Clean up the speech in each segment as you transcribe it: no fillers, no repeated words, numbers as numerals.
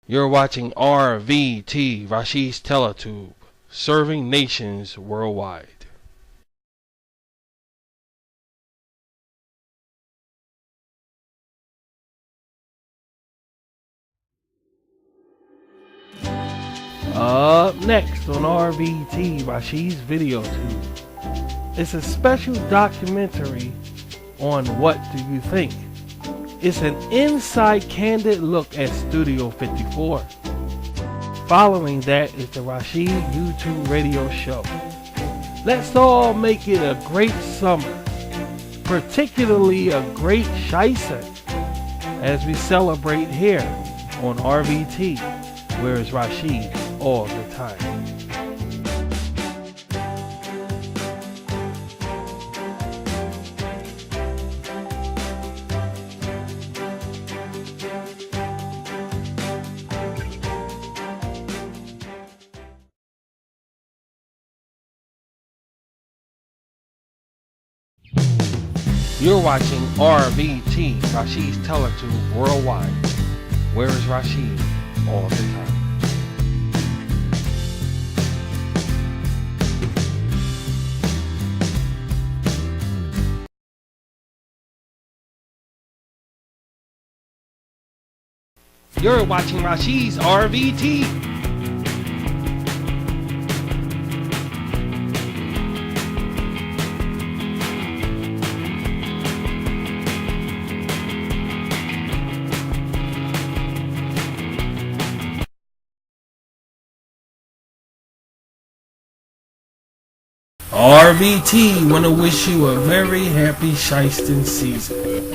You're watching RVT, Rashid's Teletube, serving nations worldwide. Up next on RVT, Rashid's Video Tube. It's a special documentary on What Do You Think? It's an inside candid look at Studio 54. Following that is the Rashid YouTube radio show. Let's all make it a great summer, particularly a great Shaisa, as we celebrate here on RVT, where is Rashid all the time. You're watching RVT, Rashid's Teletube worldwide. Where is Rashid all the time? You're watching Rashid's RVT. RVT want to wish you a very happy Shiestan season.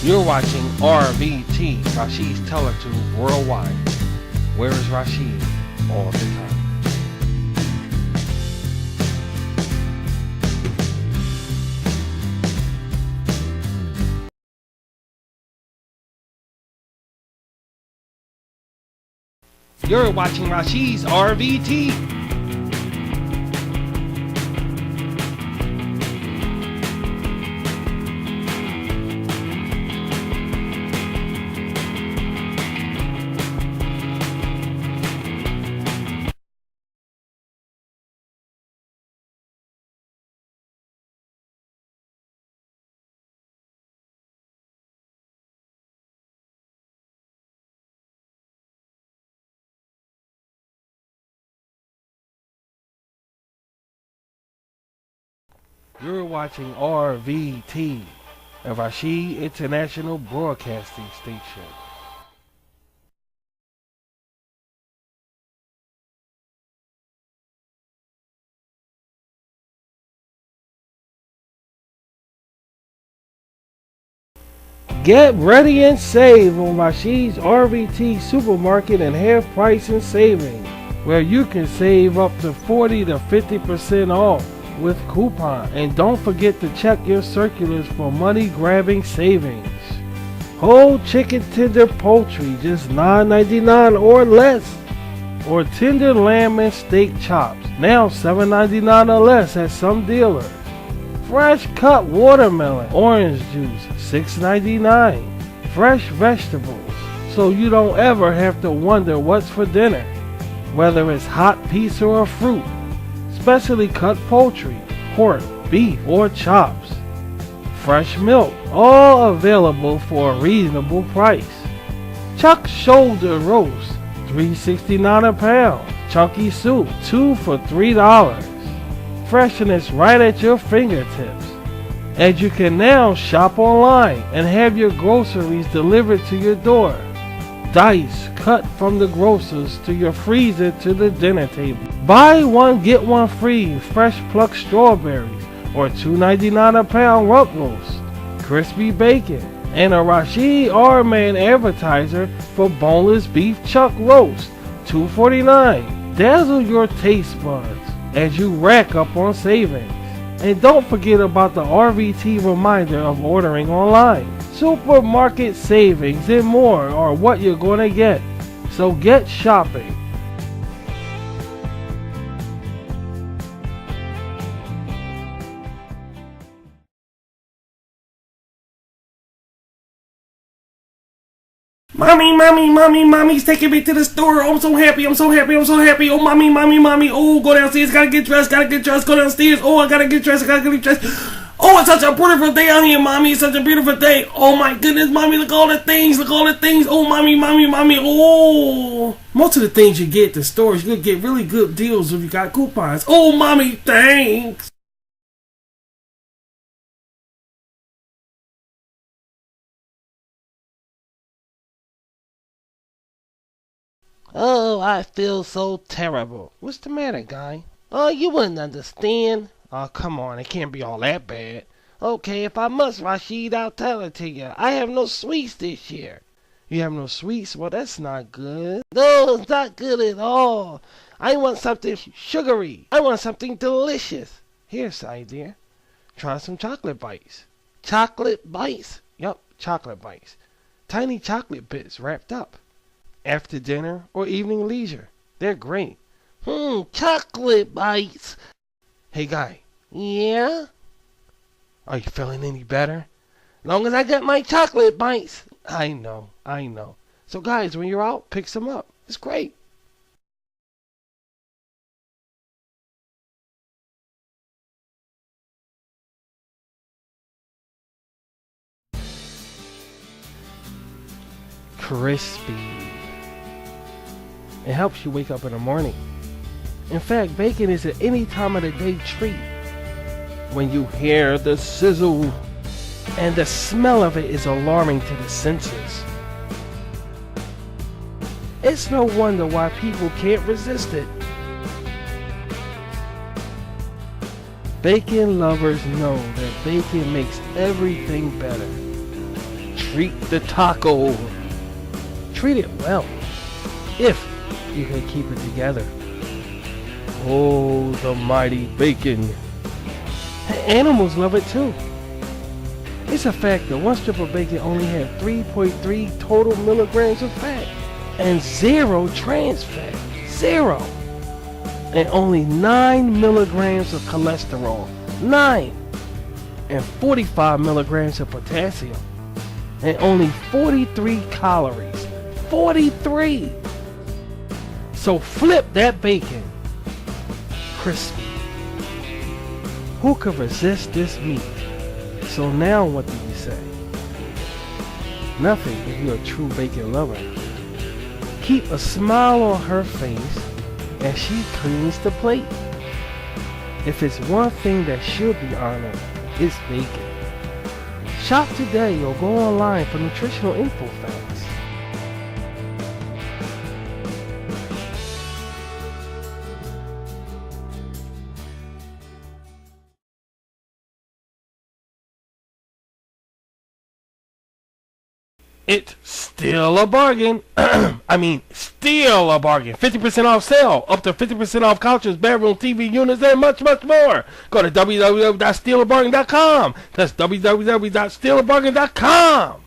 You're watching RVT, Rashid's Teletube Worldwide. Where is Rashid all the time? You're watching Rashid's RVT. You're watching RVT, a Rashid International Broadcasting Station. Get ready and save on Rashid's RVT Supermarket and Half Price and Savings, where you can save up to 40 to 50% off with coupon. And don't forget to check your circulars for money grabbing savings. Whole chicken tender poultry just $9.99 or less, or tender lamb and steak chops now $7.99 or less at some dealers. Fresh cut watermelon orange juice $6.99. Fresh vegetables, so you don't ever have to wonder what's for dinner, whether it's hot pizza or fruit. Specially cut poultry, pork, beef, or chops. Fresh milk, all available for a reasonable price. Chuck shoulder roast, $3.69 a pound. Chunky soup, 2 for $3. Freshness right at your fingertips. And you can now shop online and have your groceries delivered to your door. Dice cut from the grocers to your freezer to the dinner table. Buy one get one free fresh plucked strawberries or $2.99 a pound rump roast, crispy bacon, and a Rashid R-Man advertiser for boneless beef chuck roast, $2.49. Dazzle your taste buds as you rack up on savings. And don't forget about the RVT reminder of ordering online. Supermarket savings and more are what you're going to get. So get shopping. Mommy's taking me to the store. I'm so happy. Oh, mommy. Oh, go downstairs, gotta get dressed, go downstairs. Oh, I gotta get dressed. Oh, it's such a beautiful day out here, mommy. It's such a beautiful day. Oh my goodness, mommy, look all the things. Oh, mommy. Oh, most of the things you get at the stores, you'll get really good deals if you got coupons. Oh, mommy, thanks. Oh, I feel so terrible. What's the matter, guy? Oh, you wouldn't understand. Oh, come on, it can't be all that bad. Okay, if I must, Rashid, I'll tell it to you. I have no sweets this year. You have no sweets? Well, that's not good. No, it's not good at all. I want something sugary. I want something delicious. Here's the idea. Try some chocolate bites. Chocolate bites? Yup, chocolate bites. Tiny chocolate bits wrapped up. After dinner or evening leisure. They're great. Chocolate bites. Hey, guy. Yeah? Are you feeling any better? Long as I get my chocolate bites. I know. So, guys, when you're out, pick some up. It's great. Crispy. It helps you wake up in the morning. In fact, bacon is an any time of the day treat. When you hear the sizzle, and the smell of it is alarming to the senses. It's no wonder why people can't resist it. Bacon lovers know that bacon makes everything better. Treat the taco. Treat it well, if you can keep it together. Oh, the mighty bacon. Animals love it too. It's a fact that one strip of bacon only had 3.3 total milligrams of fat and 0 trans fat. 0. And only 9 milligrams of cholesterol. 9. And 45 milligrams of potassium. And only 43 calories. 43. So flip that bacon. Crispy. Who could resist this meat? So now what do you say? Nothing if you're a true bacon lover. Keep a smile on her face as she cleans the plate. If it's one thing that should be honored, it's bacon. Shop today or go online for nutritional info facts. It's still a bargain. I mean, still a bargain. 50% off sale. Up to 50% off couches, bedroom, TV units, and much, much more. Go to www.stealabargain.com. That's www.stealabargain.com.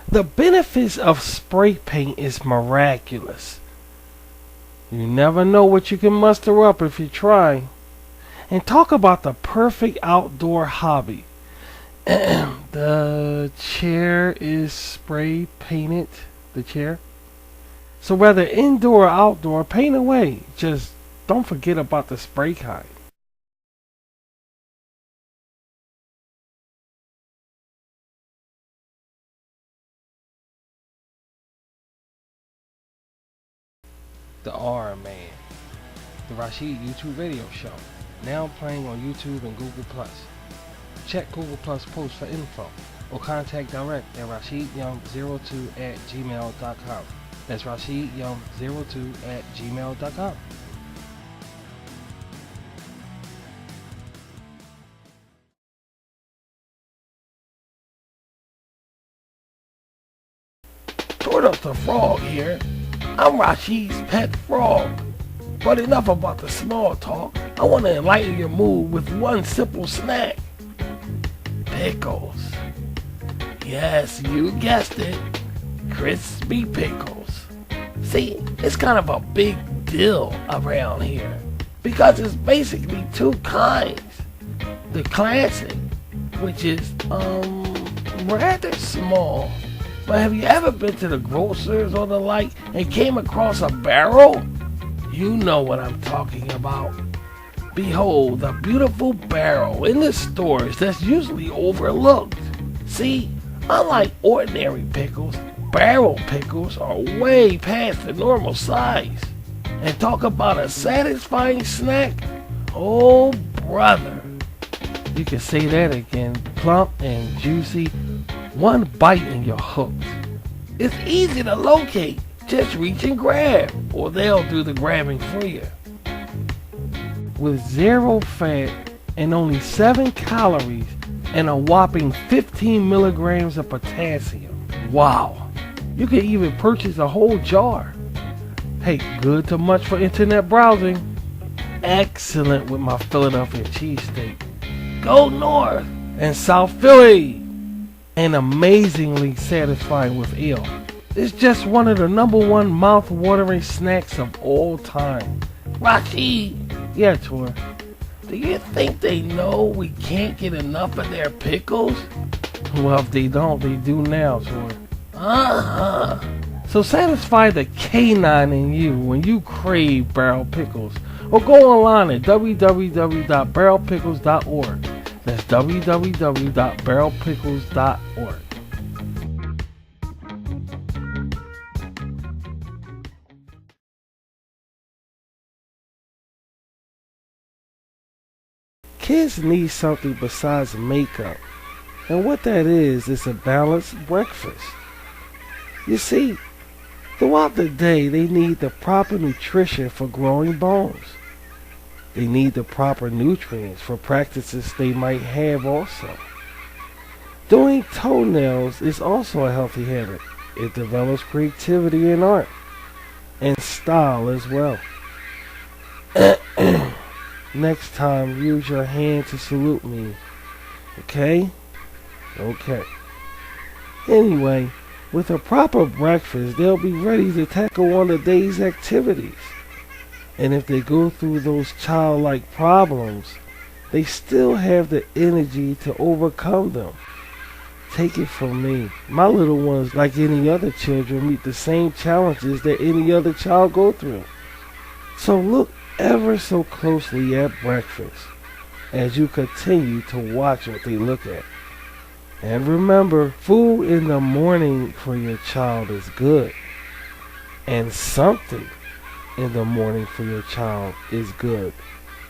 The benefits of spray paint is miraculous. You never know what you can muster up if you try. And talk about the perfect outdoor hobby. The chair is spray painted. The chair. So whether indoor or outdoor, paint away. Just don't forget about the spray kind. The R Man. The Rashid YouTube radio show. Now playing on YouTube and Google+. Check Google Plus posts for info or contact direct at RashidYoung02@gmail.com. That's RashidYoung02@gmail.com. Tortoise the Frog here. I'm Rashid's pet frog. But enough about the small talk. I want to enlighten your mood with one simple snack. Pickles. Yes, you guessed it. Crispy pickles. See, it's kind of a big deal around here because it's basically two kinds. The classic, which is rather small. But have you ever been to the grocers or the like and came across a barrel? You know what I'm talking about. Behold, the beautiful barrel in the stores that's usually overlooked. See, unlike ordinary pickles, barrel pickles are way past the normal size. And talk about a satisfying snack. Oh, brother. You can say that again. Plump and juicy. One bite and you're hooked. It's easy to locate. Just reach and grab, or they'll do the grabbing for you. With 0 fat and only 7 calories and a whopping 15 milligrams of potassium. Wow. You can even purchase a whole jar. Hey, good to much for internet browsing. Excellent with my Philadelphia cheesesteak. Go north and South Philly. And amazingly satisfying with ale. It's just one of the #1 mouth-watering snacks of all time. Rashid, yeah, Tor. Do you think they know we can't get enough of their pickles? Well, if they don't, they do now, Tor. Uh-huh. So satisfy the canine in you when you crave barrel pickles. Or go online at www.barrelpickles.org. That's www.barrelpickles.org. Kids need something besides makeup. And what that is a balanced breakfast. You see, Throughout the day, they need the proper nutrition for growing bones. They need the proper nutrients for practices they might have also. Doing toenails is also a healthy habit. It develops creativity and art, and style as well. Next time, use your hand to salute me. Okay? Okay. Anyway, with a proper breakfast, they'll be ready to tackle on the day's activities. And if they go through those childlike problems, they still have the energy to overcome them. Take it from me. My little ones, like any other children, meet the same challenges that any other child go through. So look ever so closely at breakfast as you continue to watch what they look at. And remember, food in the morning for your child is good. And something in the morning for your child is good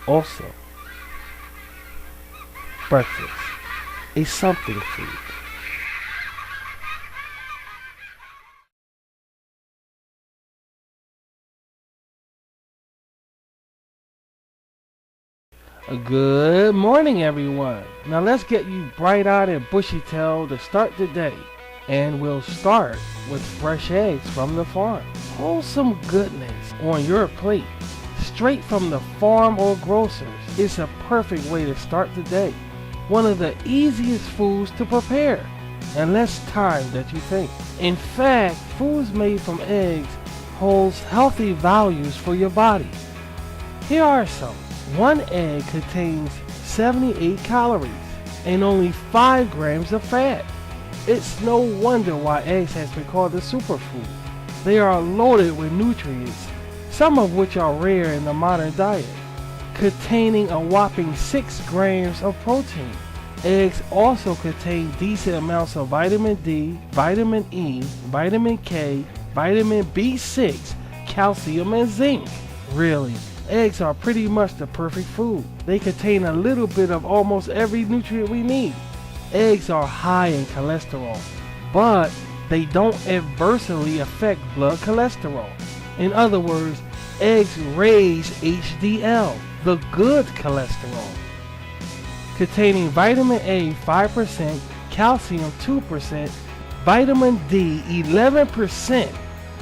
also. Breakfast, a something food. Good morning, everyone. Now let's get you bright-eyed and bushy-tailed to start the day. And we'll start with fresh eggs from the farm. Wholesome goodness on your plate, straight from the farm or grocers. It's a perfect way to start the day. One of the easiest foods to prepare, and less time that you think. In fact, foods made from eggs holds healthy values for your body. Here are some. One egg contains 78 calories and only 5 grams of fat. It's no wonder why eggs has been called a superfood. They are loaded with nutrients, some of which are rare in the modern diet, containing a whopping 6 grams of protein. Eggs also contain decent amounts of vitamin D, vitamin E, vitamin K, vitamin B6, calcium, and zinc. Really, eggs are pretty much the perfect food. They contain a little bit of almost every nutrient we need. Eggs are high in cholesterol, but they don't adversely affect blood cholesterol. In other words, eggs raise HDL, the good cholesterol. Containing vitamin A 5%, calcium 2%, vitamin D 11%,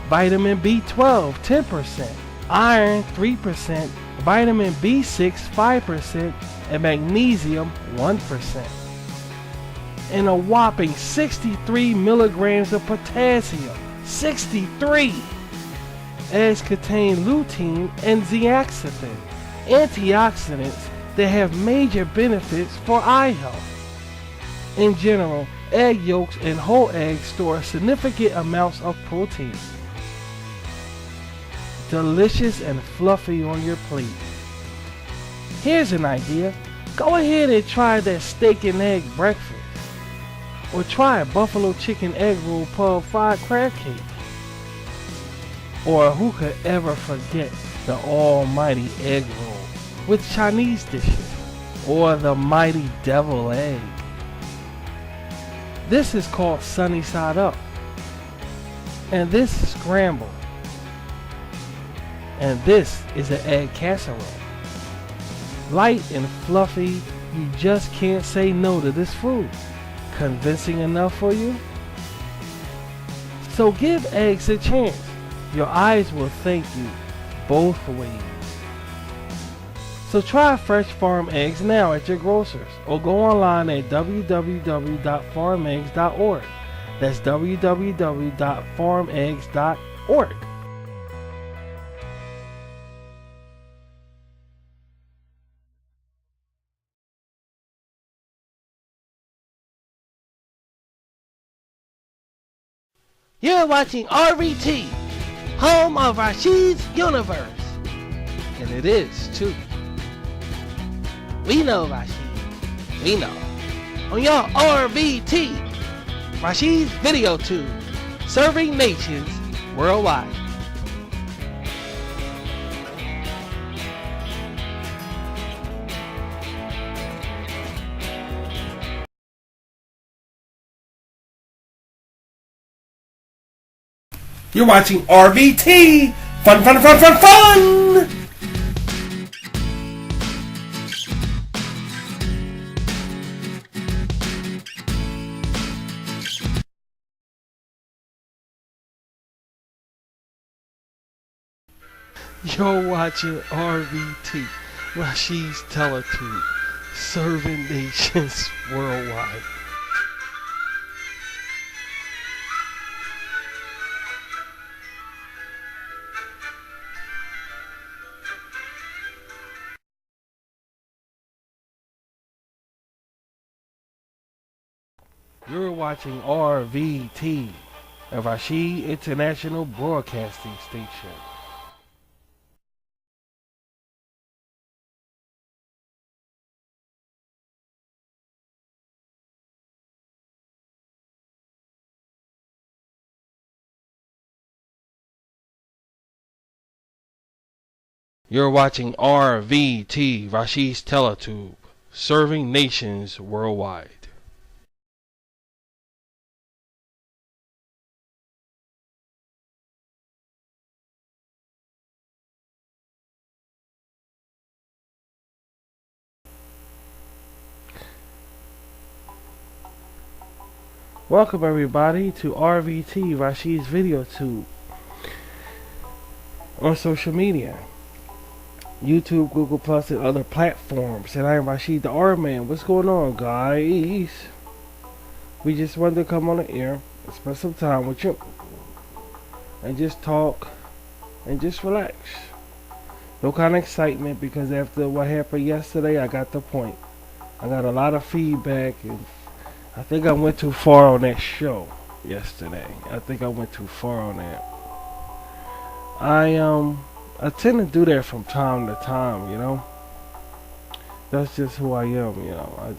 vitamin B12 10%, iron 3%, vitamin B6 5%, and magnesium 1%. And a whopping 63 milligrams of potassium. 63! Eggs contain lutein and zeaxanthin, antioxidants that have major benefits for eye health. In general, egg yolks and whole eggs store significant amounts of protein. Delicious and fluffy on your plate. Here's an idea. Go ahead and try that steak and egg breakfast. Or try a buffalo chicken egg roll pub fried crab cake. Or who could ever forget the almighty egg roll with Chinese dishes, or the mighty devil egg. This is called sunny side up, and this is scrambled, and this is an egg casserole. Light and fluffy, you just can't say no to this food. Convincing enough for you? So give eggs a chance. Your eyes will thank you both ways. So try Fresh Farm Eggs now at your grocers, or go online at www.farmeggs.org. That's www.farmeggs.org. You're watching RVT, home of Rashid's Universe. And it is, too. We know, Rashid. We know. On your RVT, Rashid's Video Tube, serving nations worldwide. You're watching RVT. Fun, fun, fun, fun, fun! You're watching RVT, Rashid's Teletube, serving nations worldwide. You're watching RVT, a Rashid International Broadcasting Station. You're watching RVT, Rashid's Teletube, serving nations worldwide. Welcome everybody to RVT, Rashid's Video Tube, on social media. YouTube, Google Plus, and other platforms. And I am Rashid the R-Man. What's going on, guys? We just wanted to come on the air and spend some time with you and just talk and just relax. No kind of excitement, because after what happened yesterday, I got the point. I got a lot of feedback, and I think I went too far on that show yesterday. I think I went too far on that. I tend to do that from time to time, you know. That's just who I am, you know.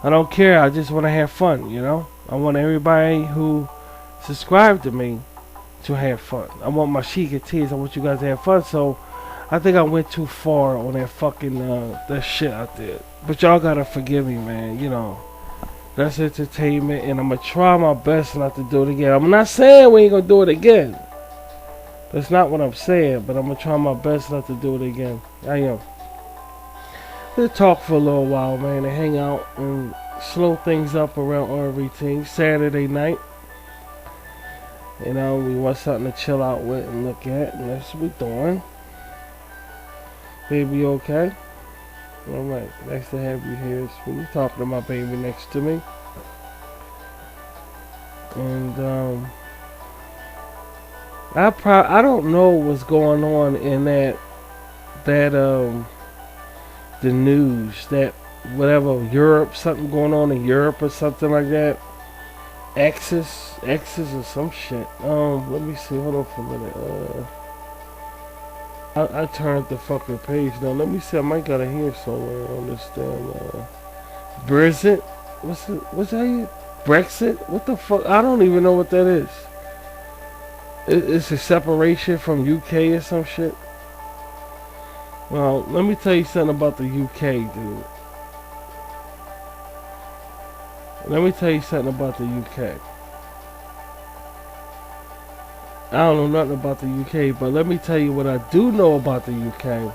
I don't care. I just want to have fun, you know. I want everybody who subscribed to me to have fun. I want my Sheikah Tears. I want you guys to have fun. So I think I went too far on that fucking that shit I did. But y'all gotta forgive me, man. You know, that's entertainment, and I'm gonna try my best not to do it again. I'm not saying we ain't gonna do it again. That's not what I'm saying, but I'm going to try my best not to do it again. I am. We'll talk for a little while, man, and hang out and slow things up around RVT. Saturday night. You know, we want something to chill out with and look at, and that's what we're doing. Baby, okay? Alright, nice to have you here. So you're talking to my baby next to me. And, I don't know what's going on in that the news, that whatever, Europe, something going on in Europe or something like that. Axis or some shit. Let me see, hold on for a minute. I turned the fucking page now. Let me see, I might got it here somewhere on this damn Brexit. What's that? Brexit? What the fuck? I don't even know what that is. It's a separation from UK or some shit. Well, let me tell you something about the UK, dude. Let me tell you something about the UK. I don't know nothing about the UK, but let me tell you what I do know about the UK.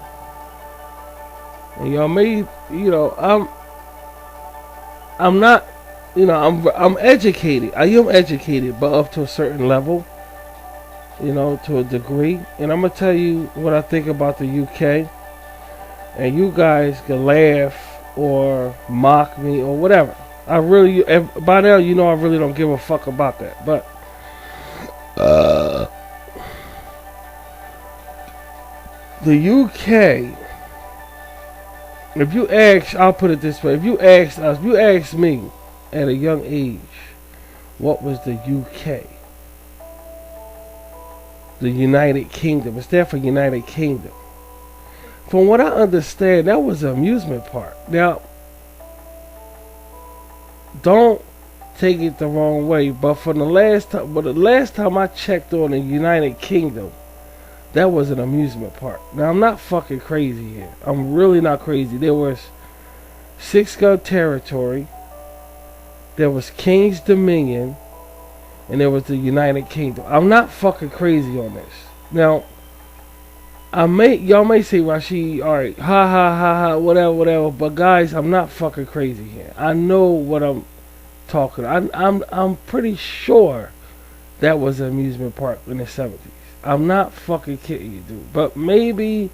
And y'all may, you know, I'm not, you know, I'm educated. I am educated, but up to a certain level. You know, to a degree. And I'm going to tell you what I think about the UK. And you guys can laugh or mock me or whatever. I really, by now, you know, I really don't give a fuck about that. But, the UK, if you ask, I'll put it this way. If you ask me at a young age, what was the UK? The United Kingdom. It's there for United Kingdom. From what I understand, that was an amusement park. Now, don't take it the wrong way, but for the last time I checked on the United Kingdom, that was an amusement park. Now, I'm not fucking crazy here. I'm really not crazy. There was Six Gun Territory. There was King's Dominion. and there was the United Kingdom. I'm not fucking crazy on this. Now, y'all may say, Rashid, alright, ha ha ha ha, whatever, whatever. But guys, I'm not fucking crazy here. I know what I'm talking. I'm pretty sure that was an amusement park in the 70s. I'm not fucking kidding you, dude. But maybe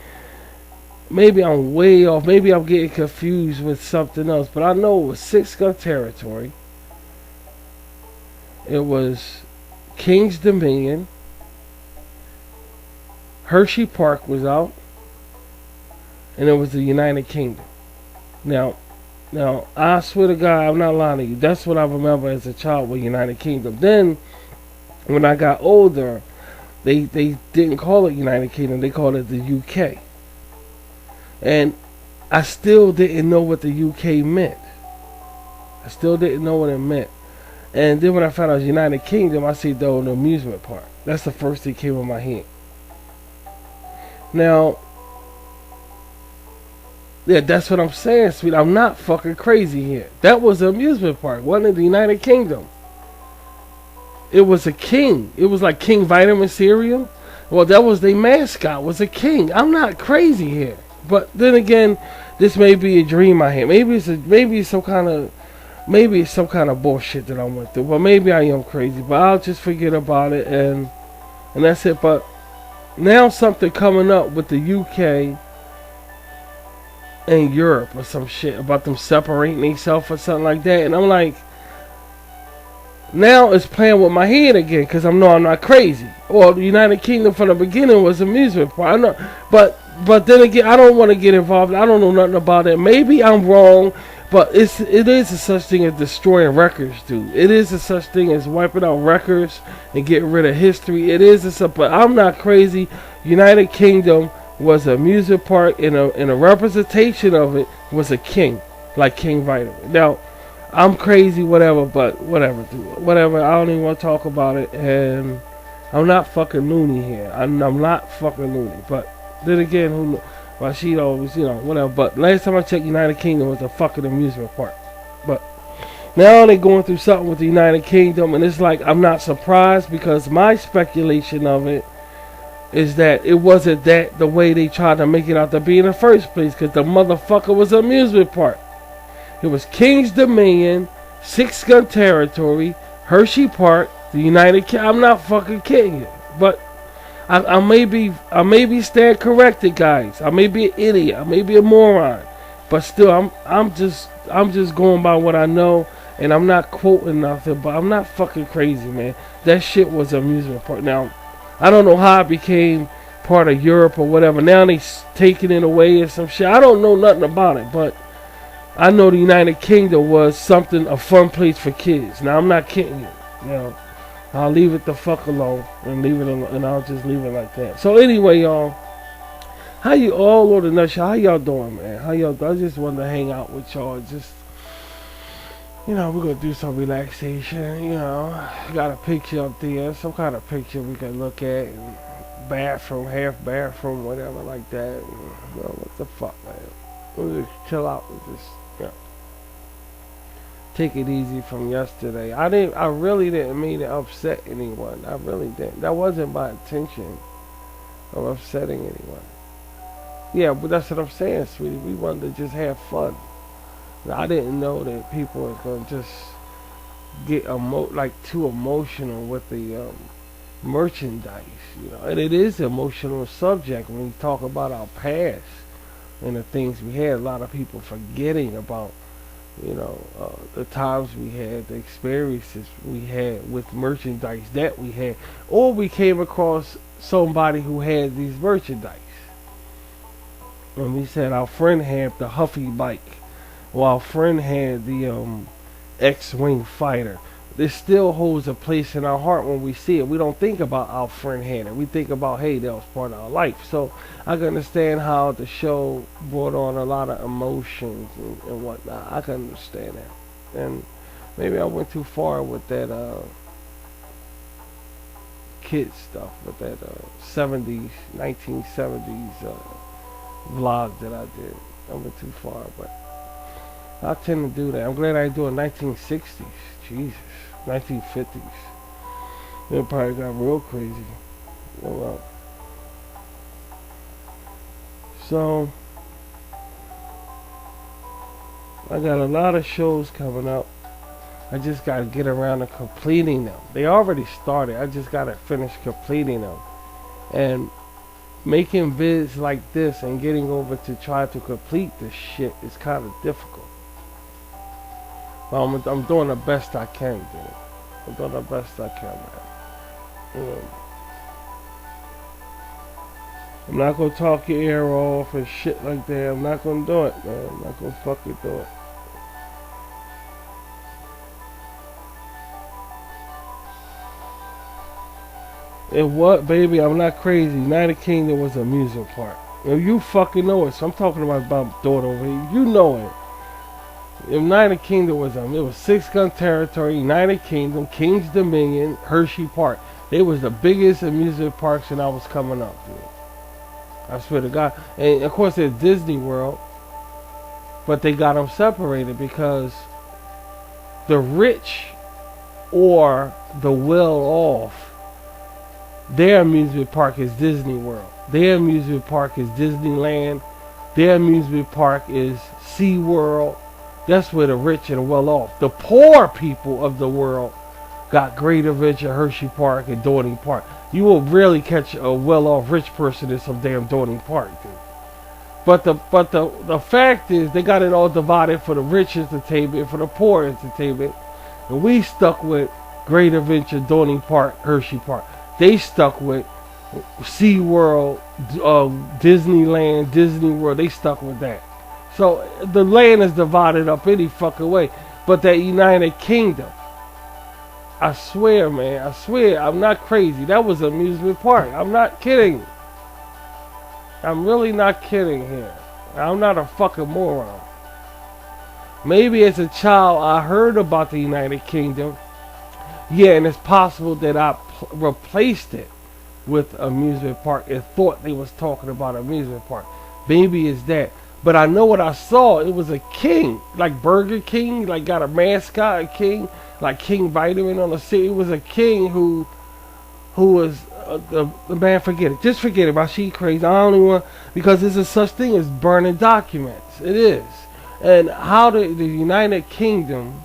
I'm way off. Maybe I'm getting confused with something else. But I know it was Six Gun Territory. It was King's Dominion. Hershey Park was out. And it was the United Kingdom. Now, I swear to God, I'm not lying to you. That's what I remember as a child with United Kingdom. Then, when I got older, they didn't call it United Kingdom. They called it the UK. And I still didn't know what the UK meant. I still didn't know what it meant. And then when I found out United Kingdom, I said, though, an amusement park. That's the first thing that came in my head. Now, yeah, that's what I'm saying, sweet. I'm not fucking crazy here. That was an amusement park. Wasn't it the United Kingdom? It was a king. It was like King Vitamin cereal. Well, that was their mascot, was a king. I'm not crazy here. But then again, this may be a dream I had. Maybe it's some kind of bullshit that I went through. But maybe I am crazy. But I'll just forget about it and that's it. But now something coming up with the UK and Europe or some shit about them separating themselves or something like that. And I'm like, now it's playing with my head again because I know I'm not crazy. Well, the United Kingdom from the beginning was amusement park. I know, but then again, I don't want to get involved. I don't know nothing about it. Maybe I'm wrong, but it is a such thing as destroying records, dude. It is a such thing as wiping out records and getting rid of history. It is but I'm not crazy. United Kingdom was an amusement park, and a representation of it was a king, like King Vitamin. Now, I'm crazy, whatever, but whatever, dude. Whatever, I don't even want to talk about it, and I'm not fucking loony here. I'm not fucking loony, but then again, who knows? Rashid always, whatever. But last time I checked, United Kingdom was a fucking amusement park. But now they're going through something with the United Kingdom, and it's like, I'm not surprised, because my speculation of it is that it wasn't that the way they tried to make it out to be in the first place, because the motherfucker was an amusement park. It was King's Dominion, Six Gun Territory, Hershey Park, the United Kingdom. I'm not fucking kidding you. But I may be stand corrected, guys. I may be an idiot. I may be a moron. But still, I'm just going by what I know, and I'm not quoting nothing. But I'm not fucking crazy, man. That shit was an amusement park. Now, I don't know how it became part of Europe or whatever. Now they taking it away or some shit. I don't know nothing about it, but I know the United Kingdom was a fun place for kids. Now, I'm not kidding you. I'll leave it the fuck alone and I'll just leave it like that. So anyway, y'all, how you all on the nutshell? How y'all doing, man? How y'all doing? I just wanted to hang out with y'all. Just, we're gonna do some relaxation. Got a picture up there, some kind of picture we can look at. Bathroom, half bathroom, whatever like that. What the fuck, man? We'll just chill out and just, take it easy from yesterday. I really didn't mean to upset anyone. I really didn't. That wasn't my intention of upsetting anyone. Yeah, but that's what I'm saying, sweetie. We wanted to just have fun. I didn't know that people was gonna just get too emotional with the merchandise, And it is an emotional subject when we talk about our past and the things we had. A lot of people forgetting about, the times we had, the experiences we had with merchandise that we had, or we came across somebody who had these merchandise. And we said our friend had the Huffy bike, or our friend had the X-Wing fighter. This still holds a place in our heart when we see it. We don't think about our friend had it. We think about, hey, that was part of our life. So I can understand how the show brought on a lot of emotions and whatnot. I can understand that. And maybe I went too far with that kid stuff, with that 1970s vlog that I did. I went too far, but I tend to do that. I'm glad I do it 1960s. Jesus. 1950s. It probably got real crazy. Oh well. So I got a lot of shows coming up. I just gotta get around to completing them. They already started. I just gotta finish completing them. And making vids like this and getting over to try to complete this shit is kind of difficult. But I'm doing the best I can, dude. I'm doing the best I can, man. I'm not gonna talk your ear off and shit like that. I'm not gonna do it, man. I'm not gonna fucking do it. It what, baby? I'm not crazy. United Kingdom was an amusement park. You fucking know it. So I'm talking about my daughter over here. You know it. United Kingdom was it was 6 gun territory. United Kingdom, King's Dominion, Hershey Park. They was the biggest amusement parks when I was coming up, dude. I swear to God. And of course there's Disney World, but they got them separated because the rich or the well-off, their amusement park is Disney World. Their amusement park is Disneyland. Their amusement park is SeaWorld. That's where the rich and well-off. The poor people of the world got Great Adventure, Hershey Park, and Dorney Park. You will rarely catch a well-off rich person in some damn Dorney Park, dude. But the fact is, they got it all divided for the rich entertainment, for the poor entertainment, and we stuck with Great Adventure, Dorney Park, Hershey Park. They stuck with SeaWorld, Disneyland, Disney World. They stuck with that. So the land is divided up any fucking way. But that United Kingdom, I swear, man, I swear, I'm not crazy. That was an amusement park. I'm not kidding. I'm really not kidding here. I'm not a fucking moron. Maybe as a child I heard about the United Kingdom. Yeah, and it's possible that I replaced it with amusement park and thought they was talking about amusement park. Maybe it's that. But I know what I saw. It was a king, like Burger King, like got a mascot, a king, like King Vitamin on the city. It was a king who was the man. Forget it. Just forget it. Rashid crazy. I don't even want, because there's a such thing as burning documents. It is. And how did the United Kingdom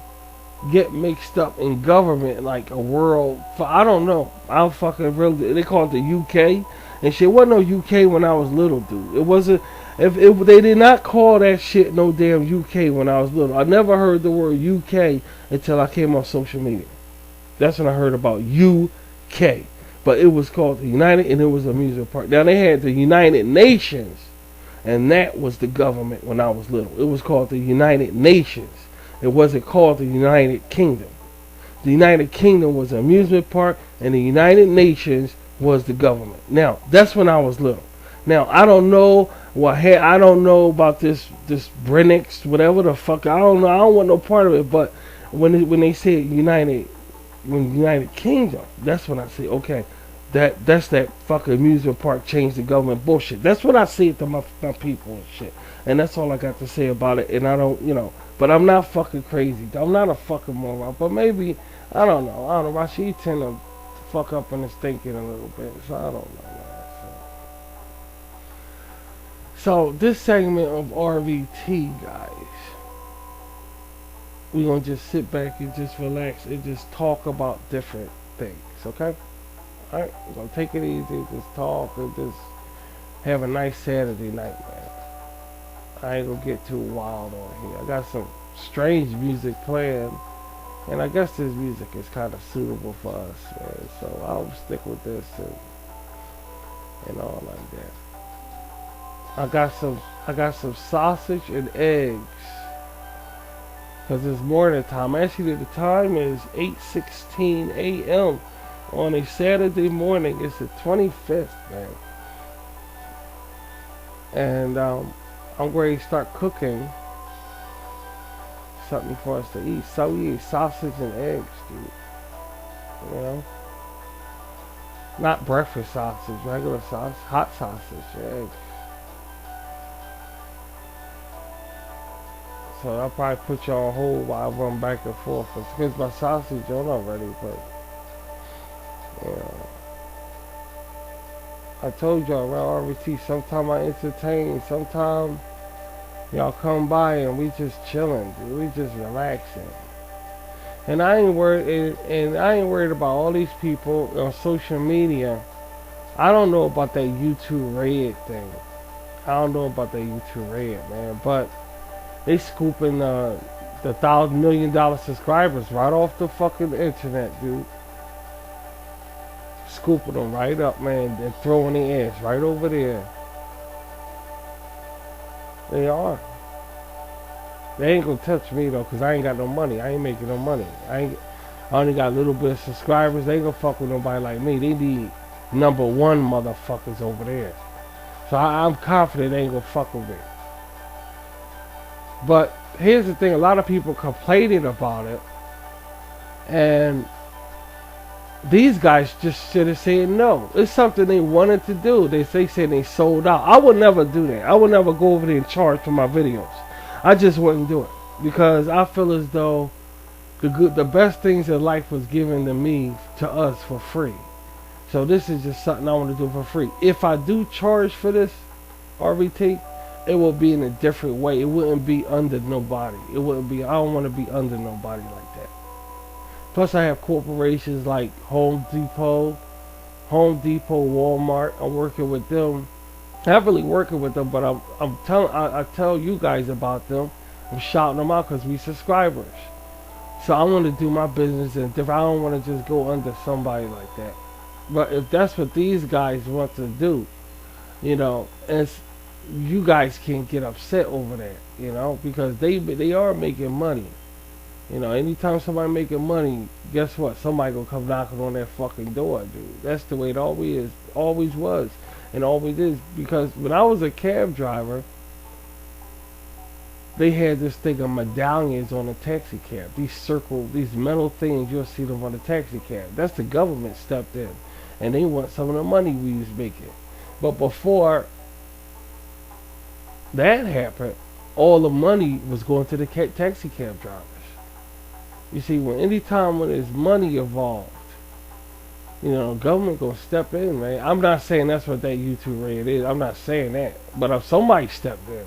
get mixed up in government like a world? I don't know. I'm fucking real. They call it the UK and shit. It wasn't no UK when I was little, dude. It wasn't. If they did not call that shit no damn UK when I was little. I never heard the word UK until I came on social media. That's when I heard about UK. But it was called the United, and it was an amusement park. Now they had the United Nations, and that was the government when I was little. It was called the United Nations. It wasn't called the United Kingdom. The United Kingdom was an amusement park, and the United Nations was the government. Now that's when I was little. Now I don't know. Well, hey, I don't know about this Brenix, whatever the fuck. I don't know. I don't want no part of it. But when they say United Kingdom, that's when I say, okay, that's that fucking amusement park changed the government bullshit. That's what I say to my people and shit. And that's all I got to say about it. And I don't, but I'm not fucking crazy. I'm not a fucking moron. But maybe, I don't know. Rashid tend to fuck up in his thinking a little bit. So I don't know. So this segment of RVT, guys, we're going to just sit back and just relax and just talk about different things, okay? Alright, we're going to take it easy, just talk and just have a nice Saturday night, man. I ain't going to get too wild on here. I got some strange music playing, and I guess this music is kind of suitable for us, man. So I'll stick with this and all like that. I got some sausage and eggs, cause it's morning time. Actually, the time is 8:16 a.m. on a Saturday morning. It's the 25th, man, and I'm ready to start cooking something for us to eat. So we eat sausage and eggs, dude. Not breakfast sausage, regular sausage, hot sausage, eggs. So I'll probably put you on hold while I run back and forth. Because my sausage on already, but You know, I told y'all around RBT, sometimes I entertain, sometimes y'all come by and we just chilling, dude. We just relaxing. And I ain't worried, and I ain't worried about all these people on social media. I don't know about that YouTube Red thing. I don't know about that YouTube Red, man. But they scooping the $1,000,000,000 subscribers right off the fucking internet, dude. Scooping them right up, man, and throwing their ass right over there. They are. They ain't gonna touch me though, cause I ain't got no money. I ain't making no money. I only got a little bit of subscribers. They ain't gonna fuck with nobody like me. They need #1 motherfuckers over there. So I'm confident they ain't gonna fuck with me. But here's the thing: a lot of people complaining about it, and these guys just should have said no. It's something they wanted to do. They said they sold out. I would never do that. I would never go over there and charge for my videos. I just wouldn't do it because I feel as though the best things in life was given to us for free. So this is just something I want to do for free. If I do charge for this RBT, it will be in a different way. It wouldn't be under nobody. It wouldn't be. I don't want to be under nobody like that. Plus, I have corporations like Home Depot, Walmart. I'm working with them. I'm not really working with them, but I tell you guys about them. I'm shouting them out because we subscribers. So I want to do my business in different. I don't want to just go under somebody like that. But if that's what these guys want to do, you know, and you guys can't get upset over that, you know, because they are making money. You know, anytime somebody making money, guess what? Somebody gonna come knocking on their fucking door, dude. That's the way it always was, and always is. Because when I was a cab driver, they had this thing of medallions on a taxi cab. These metal things, you'll see them on a taxi cab. That's the government stepped in, and they want some of the money we was making. But before that happened, all the money was going to the taxi cab drivers. You see, anytime when there's money involved, you know, government gonna step in, man. I'm not saying that's what that YouTube Red is. I'm not saying that. But if somebody stepped in,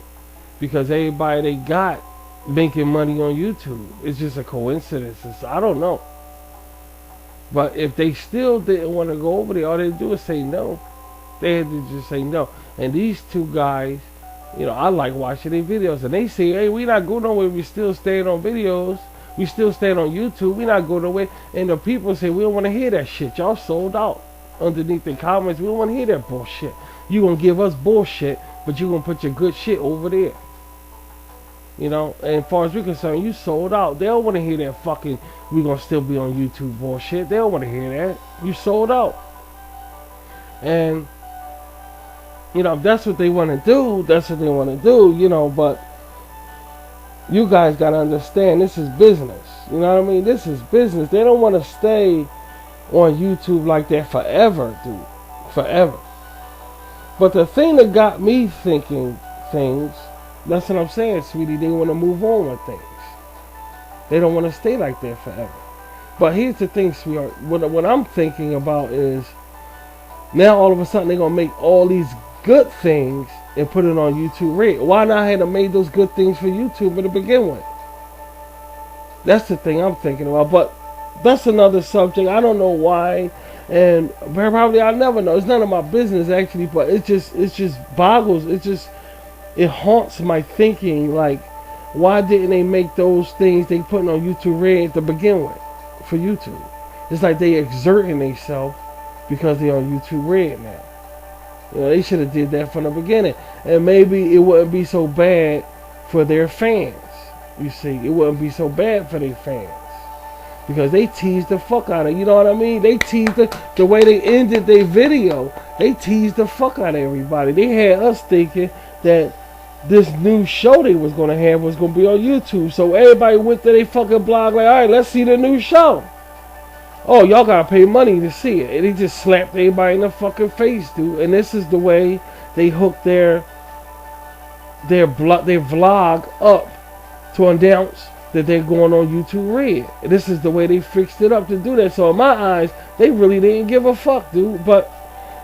because everybody they got making money on YouTube, it's just a coincidence. I don't know. But if they still didn't want to go over there, all they do is say no. They had to just say no. And these two guys, you know, I like watching their videos, and they say, hey, we not going nowhere. We still staying on videos. We still staying on YouTube. We not going away. And the people say, we don't want to hear that shit. Y'all sold out. Underneath the comments, we don't want to hear that bullshit. You going to give us bullshit, but you going to put your good shit over there. You know, and as far as we're concerned, you sold out. They don't want to hear that fucking, we going to still be on YouTube bullshit. They don't want to hear that. You sold out. And, you know, if that's what they want to do, that's what they want to do, you know, but you guys got to understand, this is business. You know what I mean? This is business. They don't want to stay on YouTube like that forever, dude. Forever. But the thing that got me thinking things, that's what I'm saying, sweetie. They want to move on with things. They don't want to stay like that forever. But here's the thing, sweetheart. What I'm thinking about is, now all of a sudden they're going to make all these good things and put it on YouTube Red. Why not have made those good things for YouTube to begin with? That's the thing I'm thinking about. But that's another subject. I don't know why, and probably I'll never know. It's none of my business actually, but it just boggles. It haunts my thinking. Like, why didn't they make those things they putting on YouTube Red to begin with for YouTube? It's like they exerting themselves because they're on YouTube Red now. You know, they should have did that from the beginning. And maybe it wouldn't be so bad for their fans. You see, it wouldn't be so bad for their fans. Because they teased the fuck out of, you know what I mean? They teased the way they ended their video. They teased the fuck out of everybody. They had us thinking that this new show they was going to have was going to be on YouTube. So everybody went to their fucking blog like, all right, let's see the new show. Oh, y'all gotta pay money to see it. And they just slapped everybody in the fucking face, dude. And this is the way they hooked their vlog up to announce that they're going on YouTube Red. This is the way they fixed it up to do that. So in my eyes, they really didn't give a fuck, dude. But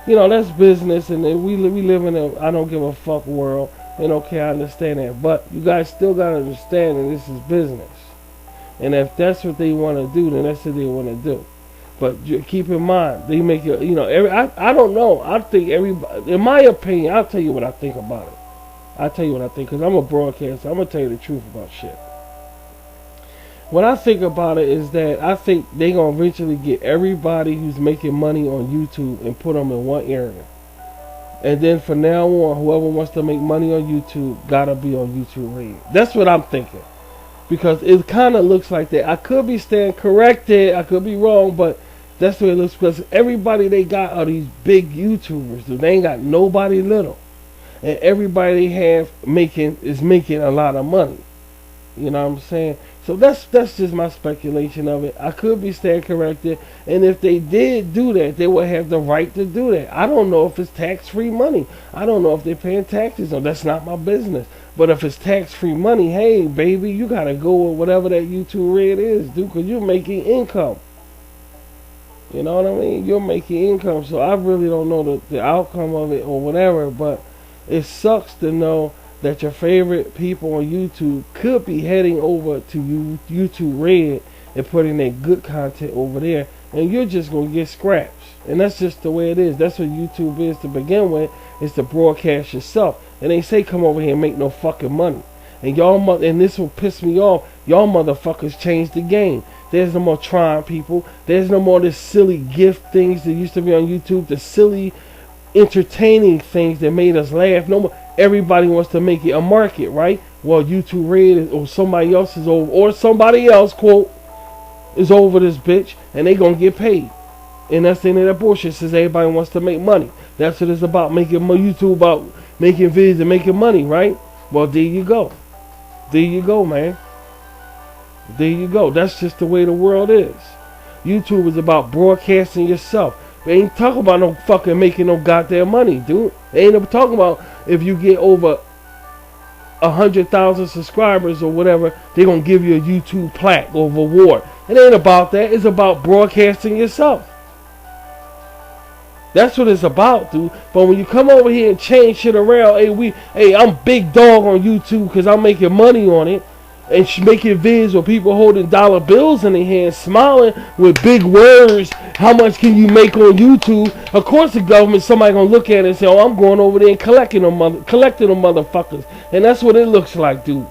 you know, that's business, and we live in a I don't give a fuck world. And okay, I understand that, but you guys still gotta understand that this is business. And if that's what they want to do, then that's what they want to do. But keep in mind, they make it. You know, I don't know. I think everybody, in my opinion, I'll tell you what I think about it. I'll tell you what I think, because I'm a broadcaster. I'm gonna tell you the truth about shit. What I think about it is that I think they gonna eventually get everybody who's making money on YouTube and put them in one area. And then from now on, whoever wants to make money on YouTube gotta be on YouTube Red. That's what I'm thinking. Because it kind of looks like that. I could be staying corrected. I could be wrong, but that's what it looks. Because everybody they got are these big YouTubers. Dude. They ain't got nobody little. And everybody they have is making a lot of money. You know what I'm saying? So that's just my speculation of it. I could be staying corrected, and if they did do that, they would have the right to do that. I don't know if it's tax-free money. I don't know if they're paying taxes. No, that's not my business. But if it's tax-free money, hey, baby, you got to go with whatever that YouTube Red is, dude, because you're making income. You know what I mean? You're making income. So I really don't know the outcome of it or whatever, but it sucks to know that your favorite people on YouTube could be heading over to YouTube Red and putting their good content over there, and you're just going to get scraps. And that's just the way it is. That's what YouTube is to begin with, is to broadcast yourself. And they say come over here and make no fucking money. And y'all, and this will piss me off, y'all motherfuckers changed the game. There's no more trying people. There's no more this silly gift things that used to be on YouTube, the silly entertaining things that made us laugh. No more. Everybody wants to make it a market, right? Well, YouTube Red or somebody else is over, or somebody else, quote, is over this bitch, and they gonna get paid. And that's the end of that bullshit, since everybody wants to make money. That's what it's about, making YouTube, about making videos and making money, right? Well, there you go. There you go, man. There you go. That's just the way the world is. YouTube is about broadcasting yourself. They ain't talking about no fucking making no goddamn money, dude. They ain't talking about if you get over 100,000 subscribers or whatever, they gonna give you a YouTube plaque or reward. It ain't about that. It's about broadcasting yourself. That's what it's about, dude. But when you come over here and change shit around, hey, I'm big dog on YouTube because I'm making money on it. And she making vids with people holding dollar bills in their hands, smiling with big words. How much can you make on YouTube? Of course, the government, somebody gonna look at it and say, "Oh, I'm going over there and collecting them motherfuckers." And that's what it looks like, dude.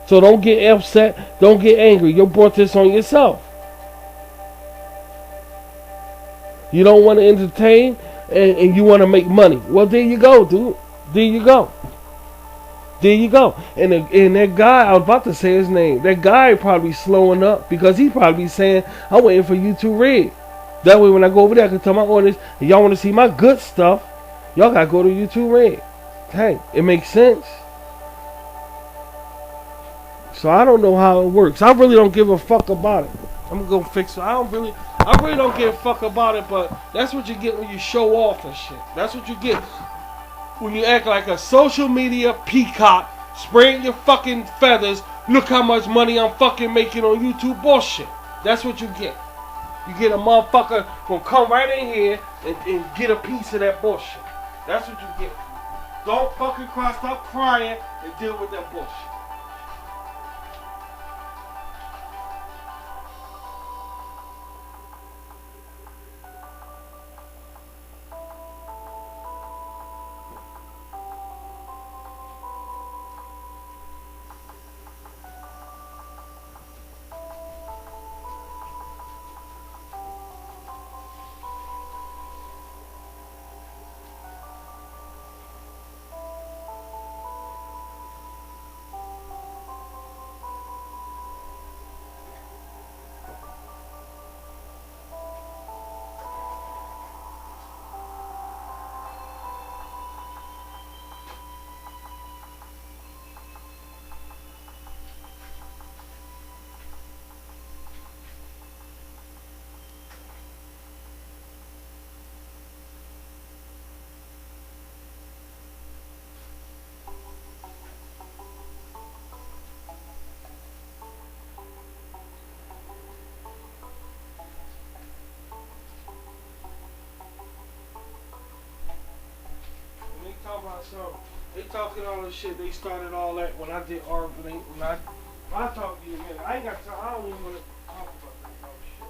So don't get upset, don't get angry. You brought this on yourself. You don't want to entertain, and you want to make money. Well, there you go, dude. There you go. There you go. And that guy, I was about to say his name. That guy probably slowing up because he probably saying, I'm waiting for YouTube Red. That way when I go over there, I can tell my audience, if y'all want to see my good stuff, y'all got to go to YouTube Red. Hey, it makes sense. So I don't know how it works. I really don't give a fuck about it. I'm going to fix it. I really don't give a fuck about it, but that's what you get when you show off and shit. That's what you get when you act like a social media peacock, spraying your fucking feathers. Look how much money I'm fucking making on YouTube. Bullshit. That's what you get. You get a motherfucker gonna come right in here and get a piece of that bullshit. That's what you get. Don't fucking cry. Stop crying and deal with that bullshit. talking all this shit. They started all that when I did art. When I talk to you again, I ain't got time. I don't even want to talk about that kind of shit.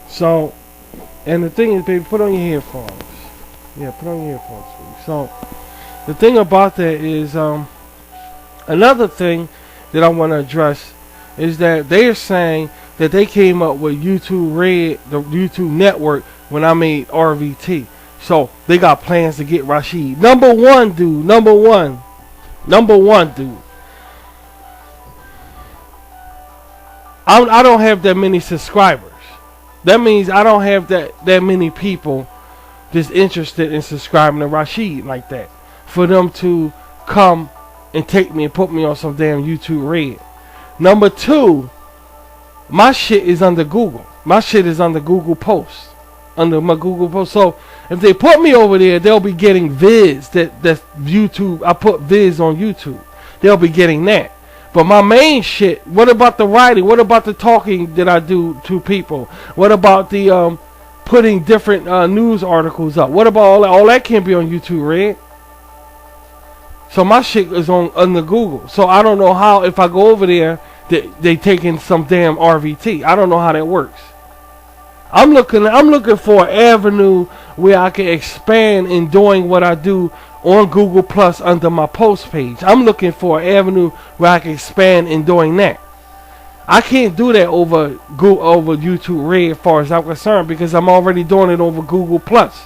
So, and the thing is, baby, put on your headphones. Yeah, put on your headphones, baby. So, the thing about that is, another thing that I want to address is that they are saying that they came up with YouTube Red, the YouTube network, when I made RVT. So, they got plans to get Rashid. Number one, dude. Number one, dude. I don't have that many subscribers. That means I don't have that many people just interested in subscribing to Rashid like that. For them to come and take me and put me on some damn YouTube Red. Number two, my shit is under Google. My shit is under Google Posts. Under my Google Posts. So if they put me over there, they'll be getting vids. That's YouTube. I put vids on YouTube. They'll be getting that. But my main shit, what about the writing? What about the talking that I do to people? What about the putting different news articles up? What about all that? All that can't be on YouTube Red. So my shit is under Google. So I don't know how, if I go over there, they taking some damn RVT. I don't know how that works. I'm looking for an avenue where I can expand in doing what I do on Google Plus under my post page. I'm looking for an avenue where I can expand in doing that. I can't do that over YouTube Red as far as I'm concerned, because I'm already doing it over Google Plus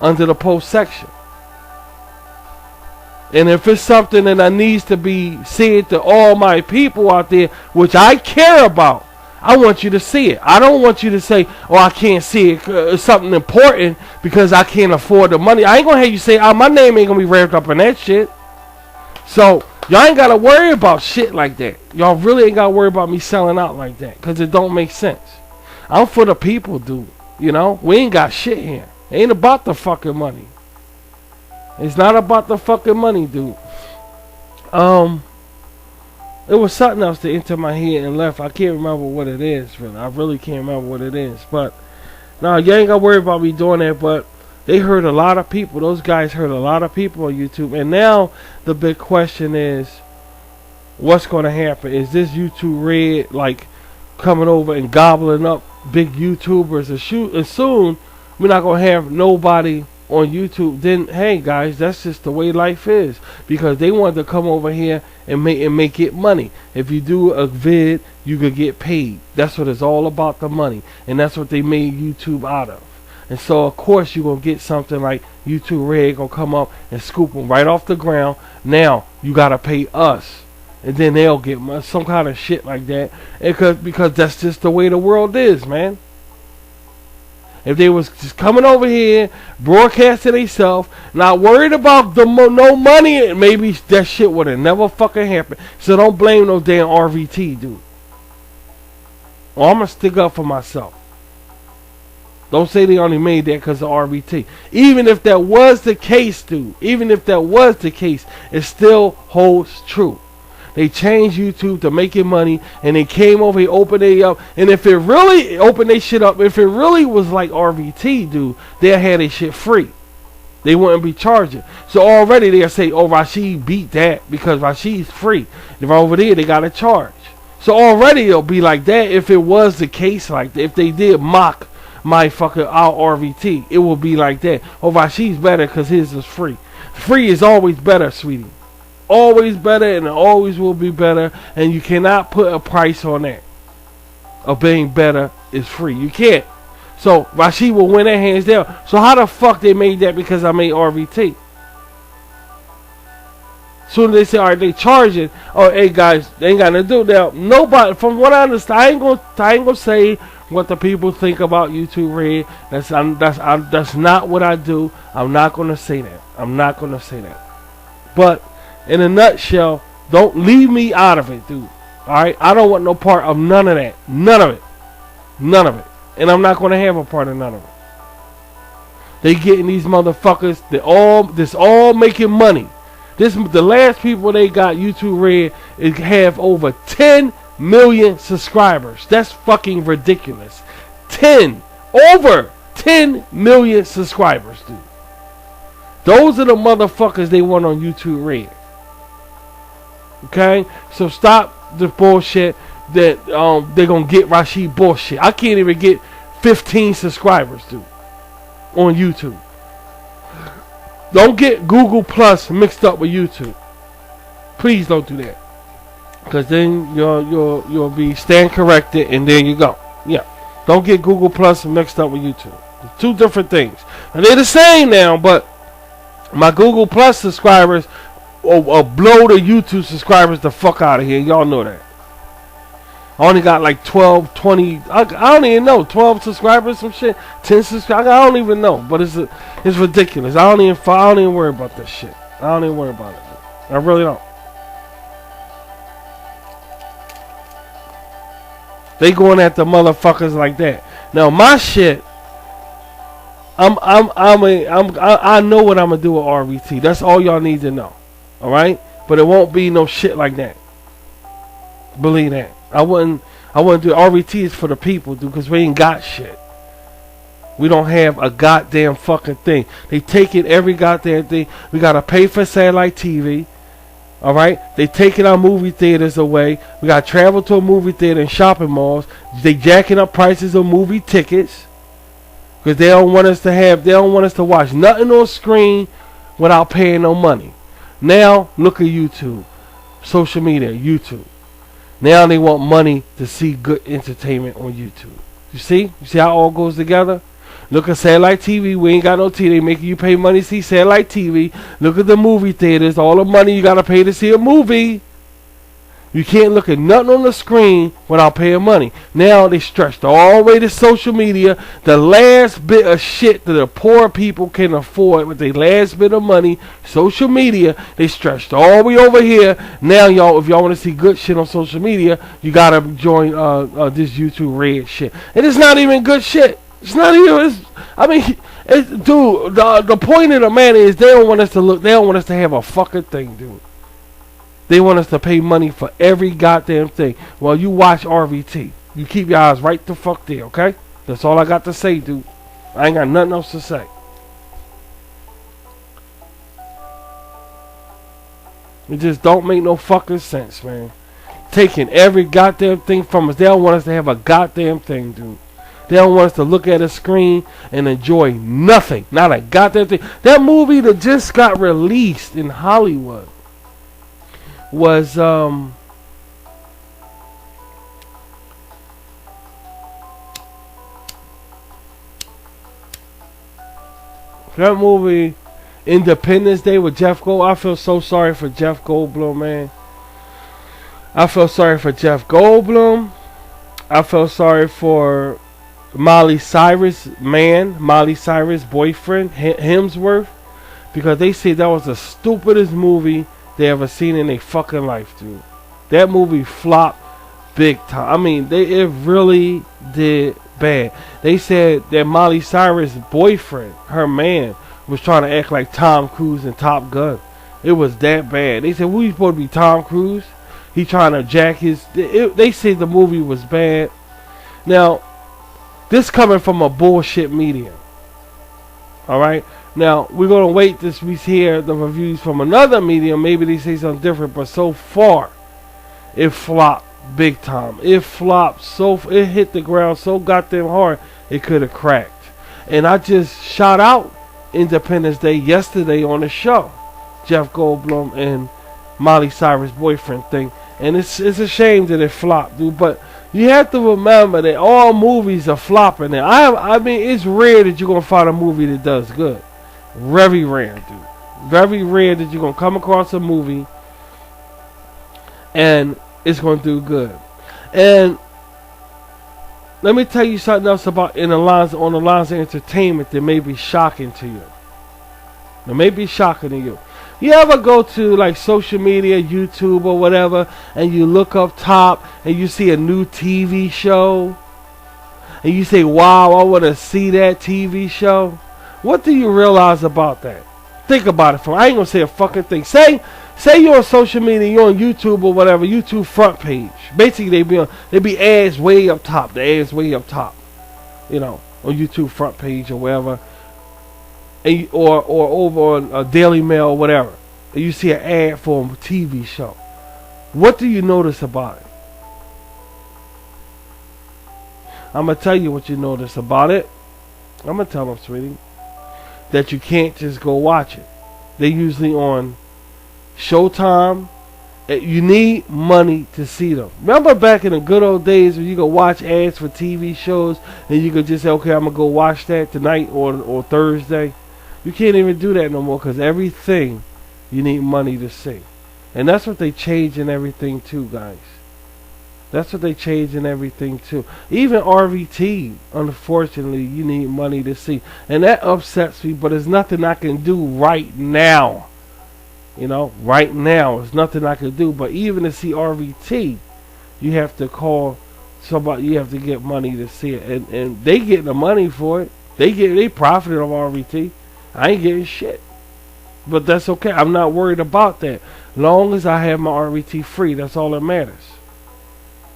under the post section. And if it's something that needs to be said to all my people out there, which I care about, I want you to see it. I don't want you to say, oh, I can't see it. It's something important because I can't afford the money. I ain't going to have you say, oh, my name ain't going to be wrapped up in that shit. So, y'all ain't got to worry about shit like that. Y'all really ain't got to worry about me selling out like that, because it don't make sense. I'm for the people, dude. You know? We ain't got shit here. It ain't about the fucking money. It's not about the fucking money, dude. It was something else that entered my head and left. I can't remember what it is, really. I really can't remember what it is. But, no, you ain't got to worry about me doing that. But they hurt a lot of people. Those guys hurt a lot of people on YouTube. And now the big question is, what's going to happen? Is this YouTube Red, like, coming over and gobbling up big YouTubers? And soon, we're not going to have nobody on YouTube. Then, hey, guys, that's just the way life is. Because they want to come over here and make it money. If you do a vid, you could get paid. That's what it's all about, the money. And that's what they made YouTube out of. And so, of course, you're going to get something like YouTube Red going to come up and scoop them right off the ground. Now, you got to pay us. And then they'll get some kind of shit like that. Because that's just the way the world is, man. If they was just coming over here, broadcasting themselves, not worried about no money, maybe that shit would have never fucking happened. So don't blame no damn RVT, dude. Or I'm going to stick up for myself. Don't say they only made that because of RVT. Even if that was the case, dude, even if that was the case, it still holds true. They changed YouTube to making money, and they came over here, opened it up. And if it really opened their shit up, if it really was like RVT, dude, they'll have their shit free. They wouldn't be charging. So already they'll say, oh, Rashid beat that because Rashid's free. If over there, they got to charge. So already it'll be like that if it was the case like that. If they did mock my fucking our RVT, it will be like that. Oh, Rashid's better because his is free. Free is always better, sweetie. Always better, and it always will be better, and you cannot put a price on that. Of being better is free. You can't. So Rashid will win that hands down. So how the fuck they made that because I made RVT? Soon as they say, all right, they charging. Oh, hey guys, they ain't got nothing to do now. Nobody, from what I understand, I ain't gonna say what the people think about YouTube Red. That's not what I do. I'm not gonna say that. I'm not gonna say that. But in a nutshell, don't leave me out of it, dude. All right, I don't want no part of none of that. None of it. None of it. And I'm not gonna have a part of none of it. They getting these motherfuckers. This all making money. The last people they got YouTube Red is have over 10 million subscribers. That's fucking ridiculous. Over 10 million subscribers, dude. Those are the motherfuckers they want on YouTube Red. Okay, so stop the bullshit that they're gonna get Rashid bullshit. I can't even get 15 subscribers, dude, on YouTube. Don't get Google Plus mixed up with YouTube. Please don't do that, because then you'll be stand corrected, and there you go. Yeah, don't get Google Plus mixed up with YouTube. It's two different things. And they're the same now, but my Google Plus subscribers will blow the YouTube subscribers the fuck out of here. Y'all know that. I only got like 12, 20, I don't even know, 12 subscribers, some shit, 10 subscribers, I don't even know, but it's ridiculous. I don't even worry about that shit. I don't even worry about it. I really don't. They going at the motherfuckers like that. Now my shit, I know what I'm gonna do with RVT. That's all y'all need to know. All right, but it won't be no shit like that. Believe that. I wouldn't do RVT is for the people, dude, because we ain't got shit. We don't have a goddamn fucking thing. They taking every goddamn thing. We gotta pay for satellite TV. All right, they taking our movie theaters away. We gotta travel to a movie theater and shopping malls. They jacking up prices of movie tickets because they don't want us to watch nothing on screen without paying no money. Now look at YouTube, social media, YouTube. Now they want money to see good entertainment on YouTube. You see how it all goes together? Look at satellite TV. We ain't got no TV. They making you pay money to see satellite TV. Look at the movie theaters. All the money you gotta pay to see a movie. You can't look at nothing on the screen without paying money. Now they stretched all the way to social media. The last bit of shit that the poor people can afford with their last bit of money, social media, they stretched all the way over here. Now y'all, if y'all want to see good shit on social media, you gotta join this YouTube Red shit. And it's not even good shit. It's not even. Dude, the point of the matter is they don't want us to look. They don't want us to have a fucking thing, dude. They want us to pay money for every goddamn thing. Well, you watch RVT. You keep your eyes right the fuck there, okay? That's all I got to say, dude. I ain't got nothing else to say. It just don't make no fucking sense, man. Taking every goddamn thing from us. They don't want us to have a goddamn thing, dude. They don't want us to look at a screen and enjoy nothing. Not a goddamn thing. That movie that just got released in Hollywood was that movie Independence Day with Jeff Goldblum. I feel so sorry for Jeff Goldblum, man. I feel sorry for Jeff Goldblum. I feel sorry for Miley Cyrus boyfriend Hemsworth, because they say that was the stupidest movie they ever seen in their fucking life, dude. That movie flopped big time. I mean, it really did bad. They said that Miley Cyrus boyfriend, her man, was trying to act like Tom Cruise in Top Gun. It was that bad. They said, we supposed to be Tom Cruise? He trying to jack his... They say the movie was bad. Now, this coming from a bullshit media. Alright? Now, we're going to wait till we hear the reviews from another medium. Maybe they say something different. But so far, it flopped big time. It flopped it hit the ground so goddamn hard, it could have cracked. And I just shot out Independence Day yesterday on the show. Jeff Goldblum and Miley Cyrus boyfriend thing. And it's a shame that it flopped, dude. But you have to remember that all movies are flopping. And I mean, it's rare that you're going to find a movie that does good. Very rare, dude. Very rare that you're going to come across a movie and it's going to do good. And let me tell you something else about on the lines of entertainment that may be shocking to you. It may be shocking to you. You ever go to like social media, YouTube or whatever, and you look up top and you see a new TV show, and you say, "Wow, I want to see that TV show." What do you realize about that? Think about it. I ain't gonna say a fucking thing. Say you're on social media, you're on YouTube or whatever, YouTube front page. Basically, they be ads way up top. The ads way up top, you know, on YouTube front page or wherever, and or over on Daily Mail or whatever. And you see an ad for a TV show. What do you notice about it? I'm gonna tell you what you notice about it. I'm gonna tell them, sweetie, that you can't just go watch it. They're usually on Showtime. You need money to see them. Remember back in the good old days when you could watch ads for TV shows and you could just say, "Okay, I'm gonna go watch that tonight or Thursday." You can't even do that no more because everything you need money to see. And that's what they changing everything to, guys. That's what they changing everything to. Even RVT, unfortunately, you need money to see. And that upsets me, but there's nothing I can do right now. You know, right now, there's nothing I can do. But even to see RVT, you have to call somebody, you have to get money to see it. And they getting the money for it. They profited off RVT. I ain't getting shit. But that's okay. I'm not worried about that. Long as I have my RVT free, that's all that matters.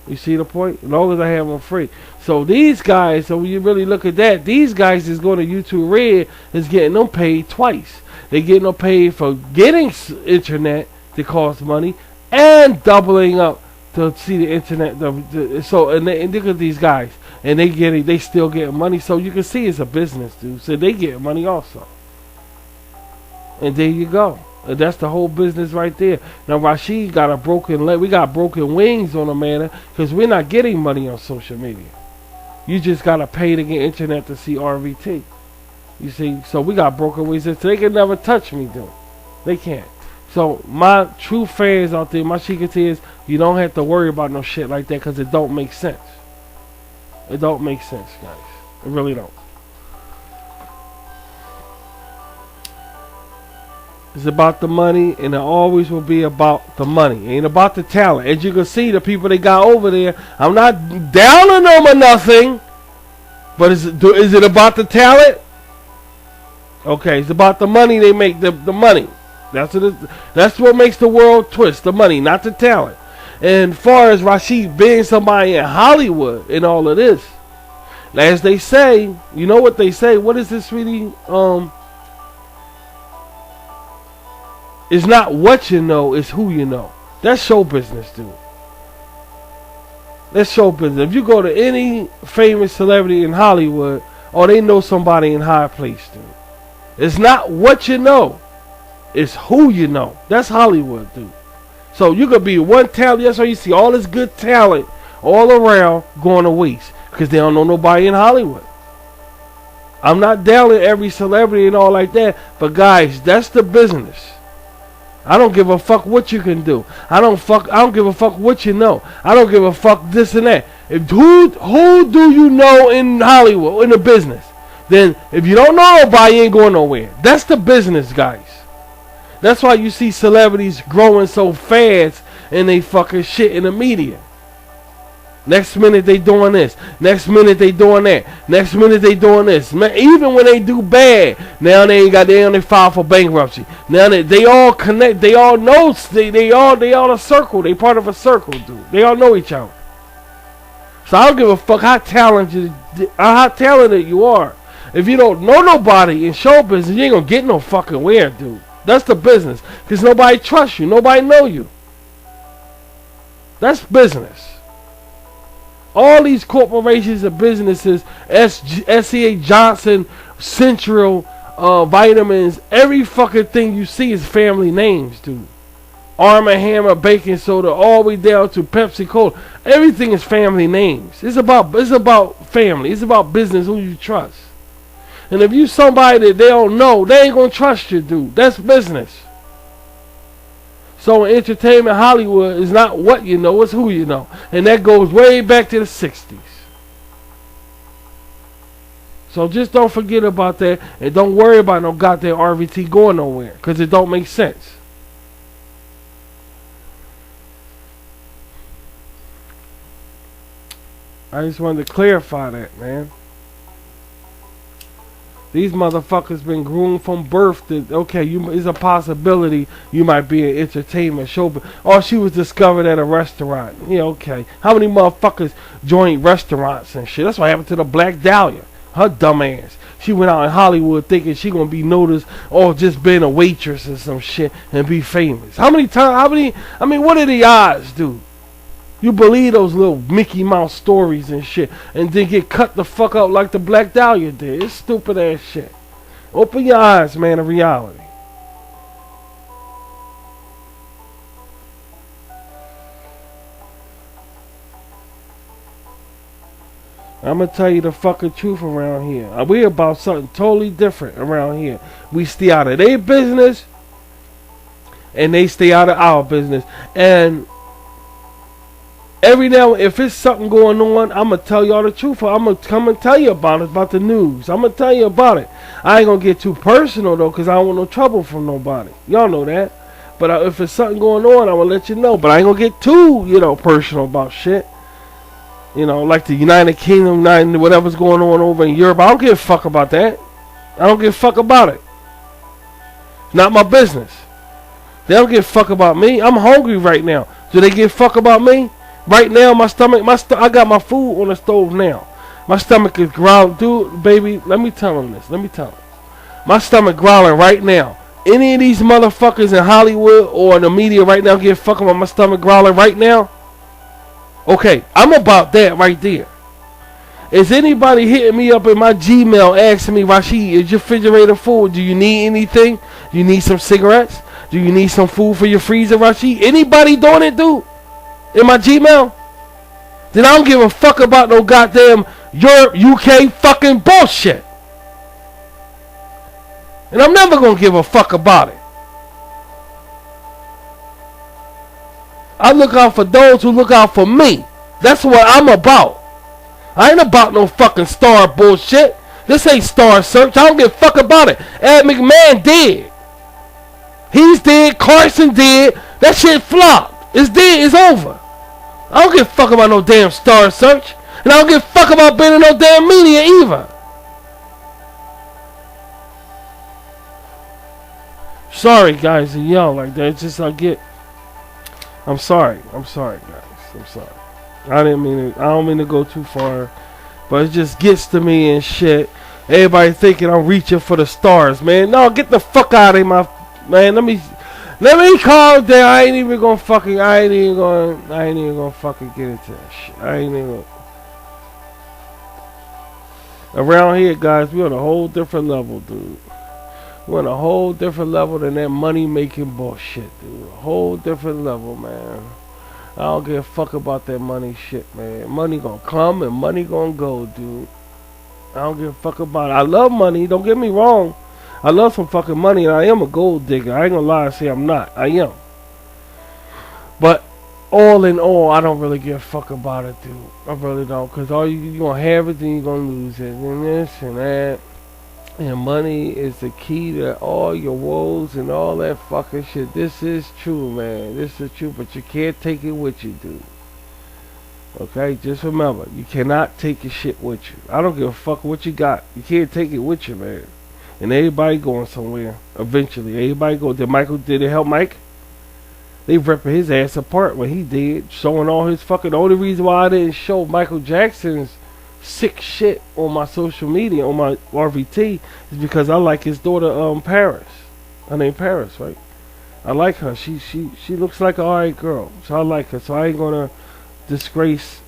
You see the point? As long as I have them free. So these guys, so when you really look at that, these guys is going to YouTube Red is getting them paid twice. They're getting them paid for getting internet that costs money and doubling up to see the internet. And look at these guys, and they still getting money. So you can see it's a business, dude. So they get money also. And there you go. And that's the whole business right there. Now Rashid got a broken leg. We got broken wings on the man because we're not getting money on social media. You just gotta pay to get internet to see RVT. You see, so we got broken wings. So they can never touch me, dude. They can't. So my true fans out there, my Sheikahs, you don't have to worry about no shit like that because it don't make sense. It don't make sense, guys. It really don't. It's about the money, and it always will be about the money. It ain't about the talent. As you can see, the people they got over there, I'm not downing them or nothing, but is it about the talent? Okay, it's about the money they make, the money. That's what makes the world twist, the money, not the talent. And as far as Rashid being somebody in Hollywood and all of this, as they say, you know what they say, what is this really, it's not what you know, it's who you know. That's show business, dude. That's show business. If you go to any famous celebrity in Hollywood, or they know somebody in high place, dude. It's not what you know, it's who you know. That's Hollywood, dude. So you could be one talent. That's why you see all this good talent all around going to waste because they don't know nobody in Hollywood. I'm not downing every celebrity and all like that, but guys, that's the business. I don't give a fuck what you can do. I don't give a fuck what you know. I don't give a fuck this and that. Who do you know in Hollywood, in the business? Then if you don't know nobody, you ain't going nowhere. That's the business, guys. That's why you see celebrities growing so fast and they fucking shit in the media. Next minute they doing this. Next minute they doing that. Next minute they doing this. Man, even when they do bad, now they only file for bankruptcy. Now they all connect. They all know. They all a circle. They part of a circle, dude. They all know each other. So I don't give a fuck how talented you are. If you don't know nobody in show business, you ain't gonna get no fucking where, dude. That's the business. Because nobody trusts you. Nobody know you. That's business. All these corporations and businesses, SCA Johnson, Central, Vitamins, every fucking thing you see is family names, dude. Arm & Hammer, baking soda, all the way down to Pepsi Cola. Everything is family names. It's about family. It's about business, who you trust. And if you somebody that they don't know, they ain't gonna trust you, dude. That's business. So in entertainment, Hollywood is not what you know, it's who you know. And that goes way back to the 60s. So just don't forget about that, and don't worry about no goddamn RVT going nowhere, because it don't make sense. I just wanted to clarify that, man. These motherfuckers been groomed from birth to, okay, it's a possibility you might be an entertainment show, or she was discovered at a restaurant. Yeah, okay. How many motherfuckers joined restaurants and shit? That's what happened to the Black Dahlia. Her dumb ass. She went out in Hollywood thinking she gonna be noticed or just being a waitress or some shit and be famous. How many times, what are the odds, dude? You believe those little Mickey Mouse stories and shit and then get cut the fuck up like the Black Dahlia did. It's stupid ass shit. Open your eyes, man, to reality. I'm going to tell you the fucking truth around here. We about something totally different around here. We stay out of their business, and they stay out of our business. And every now and if it's something going on, I'm going to tell y'all the truth. I'm going to come and tell you about it, about the news. I'm going to tell you about it. I ain't going to get too personal, though, because I don't want no trouble from nobody. Y'all know that. But if it's something going on, I'm going to let you know. But I ain't going to get too, personal about shit. Like the United Kingdom, whatever's going on over in Europe. I don't give a fuck about that. I don't give a fuck about it. It's not my business. They don't give a fuck about me. I'm hungry right now. Do they give a fuck about me? Right now, my stomach, I got my food on the stove now. My stomach is growling. Dude, baby, let me tell them this. My stomach growling right now. Any of these motherfuckers in Hollywood or in the media right now give a fuck about my stomach growling right now? Okay, I'm about that right there. Is anybody hitting me up in my Gmail asking me, Rashid, is your refrigerator full? Do you need anything? Do you need some cigarettes? Do you need some food for your freezer, Rashid? Anybody doing it, dude? In my Gmail? Then I don't give a fuck about no goddamn Europe, UK fucking bullshit. And I'm never gonna give a fuck about it. I look out for those who look out for me. That's what I'm about. I ain't about no fucking star bullshit. This ain't Star Search. I don't give a fuck about it. Ed McMahon dead. He's dead. Carson dead. That shit flopped. It's dead. It's over. I don't give a fuck about no damn Star Search. And I don't give a fuck about being in no damn media either. Sorry, guys, to yell like that. It's just I'm sorry. I'm sorry, guys. I'm sorry. I don't mean to go too far, but it just gets to me and shit. Everybody thinking I'm reaching for the stars, man. No, get the fuck out of my man. Let me calm down. I ain't even gonna fucking get into that shit. I ain't even gonna. Around here, guys, we on a whole different level, dude. We're on a whole different level than that money-making bullshit, dude. A whole different level, man. I don't give a fuck about that money shit, man. Money gonna come and money gonna go, dude. I don't give a fuck about it. I love money, don't get me wrong. I love some fucking money, and I am a gold digger. I ain't gonna lie and say I'm not. I am. But all in all, I don't really give a fuck about it, dude. I really don't. Because all you gonna have it, then you gonna lose it. And this and that. And money is the key to all your woes and all that fucking shit. This is true, man. This is true, but you can't take it with you, dude. Okay? Just remember, you cannot take your shit with you. I don't give a fuck what you got. You can't take it with you, man. And everybody going somewhere. Eventually. Everybody go. Did it help Mike? They ripping his ass apart when he did. Showing all his fucking... The only reason why I didn't show Michael Jackson's sick shit on my social media, on my RVT, is because I like his daughter, Paris. Her name Paris, right? I like her. She looks like an alright girl. So I like her. So I ain't gonna disgrace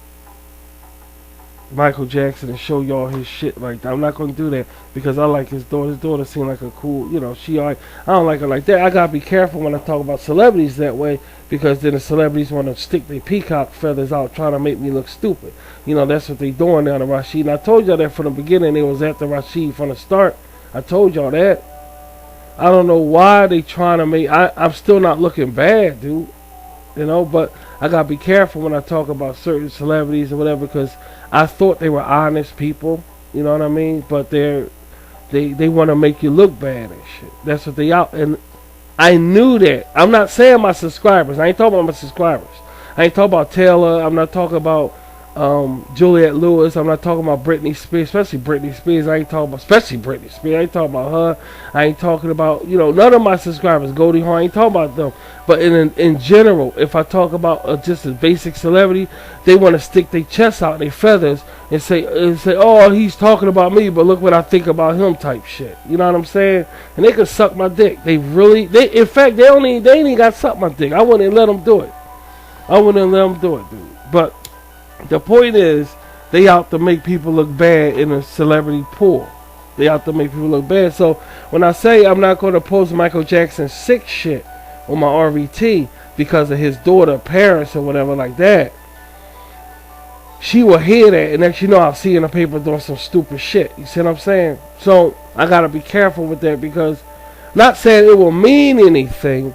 Michael Jackson and show y'all his shit like that. I'm not gonna do that because I like his daughter. His daughter seemed like a cool, she alright. I don't like her like that. I gotta be careful when I talk about celebrities that way, because then the celebrities want to stick their peacock feathers out trying to make me look stupid. That's what they doing now to Rashid. And I told y'all that from the beginning. It was after Rashid from the start. I told y'all that. I don't know why they trying to make. I'm still not looking bad, dude. You know, but I gotta be careful when I talk about certain celebrities or whatever, because I thought they were honest people. You know what I mean? But they want to make you look bad and shit. That's what they out. And I knew that. I'm not saying my subscribers. I ain't talking about my subscribers. I ain't talking about Taylor. I'm not talking about Juliette Lewis. I'm not talking about Britney Spears, especially Britney Spears. I ain't talking about, especially Britney Spears. I ain't talking about her. I ain't talking about, none of my subscribers, Goldie Hawn. I ain't talking about them. But in general, if I talk about just a basic celebrity, they want to stick their chests out, their feathers, and say, oh, he's talking about me, but look what I think about him type shit. You know what I'm saying? And they can suck my dick. In fact, they ain't even got to suck my dick. I wouldn't let them do it. Dude. But the point is, they out to make people look bad in a celebrity pool. They out to make people look bad. So when I say I'm not going to post Michael Jackson's sick shit on my RVT because of his daughter, parents, or whatever like that, she will hear that, and next I'll see in the paper doing some stupid shit. You see what I'm saying? So I got to be careful with that, because not saying it will mean anything,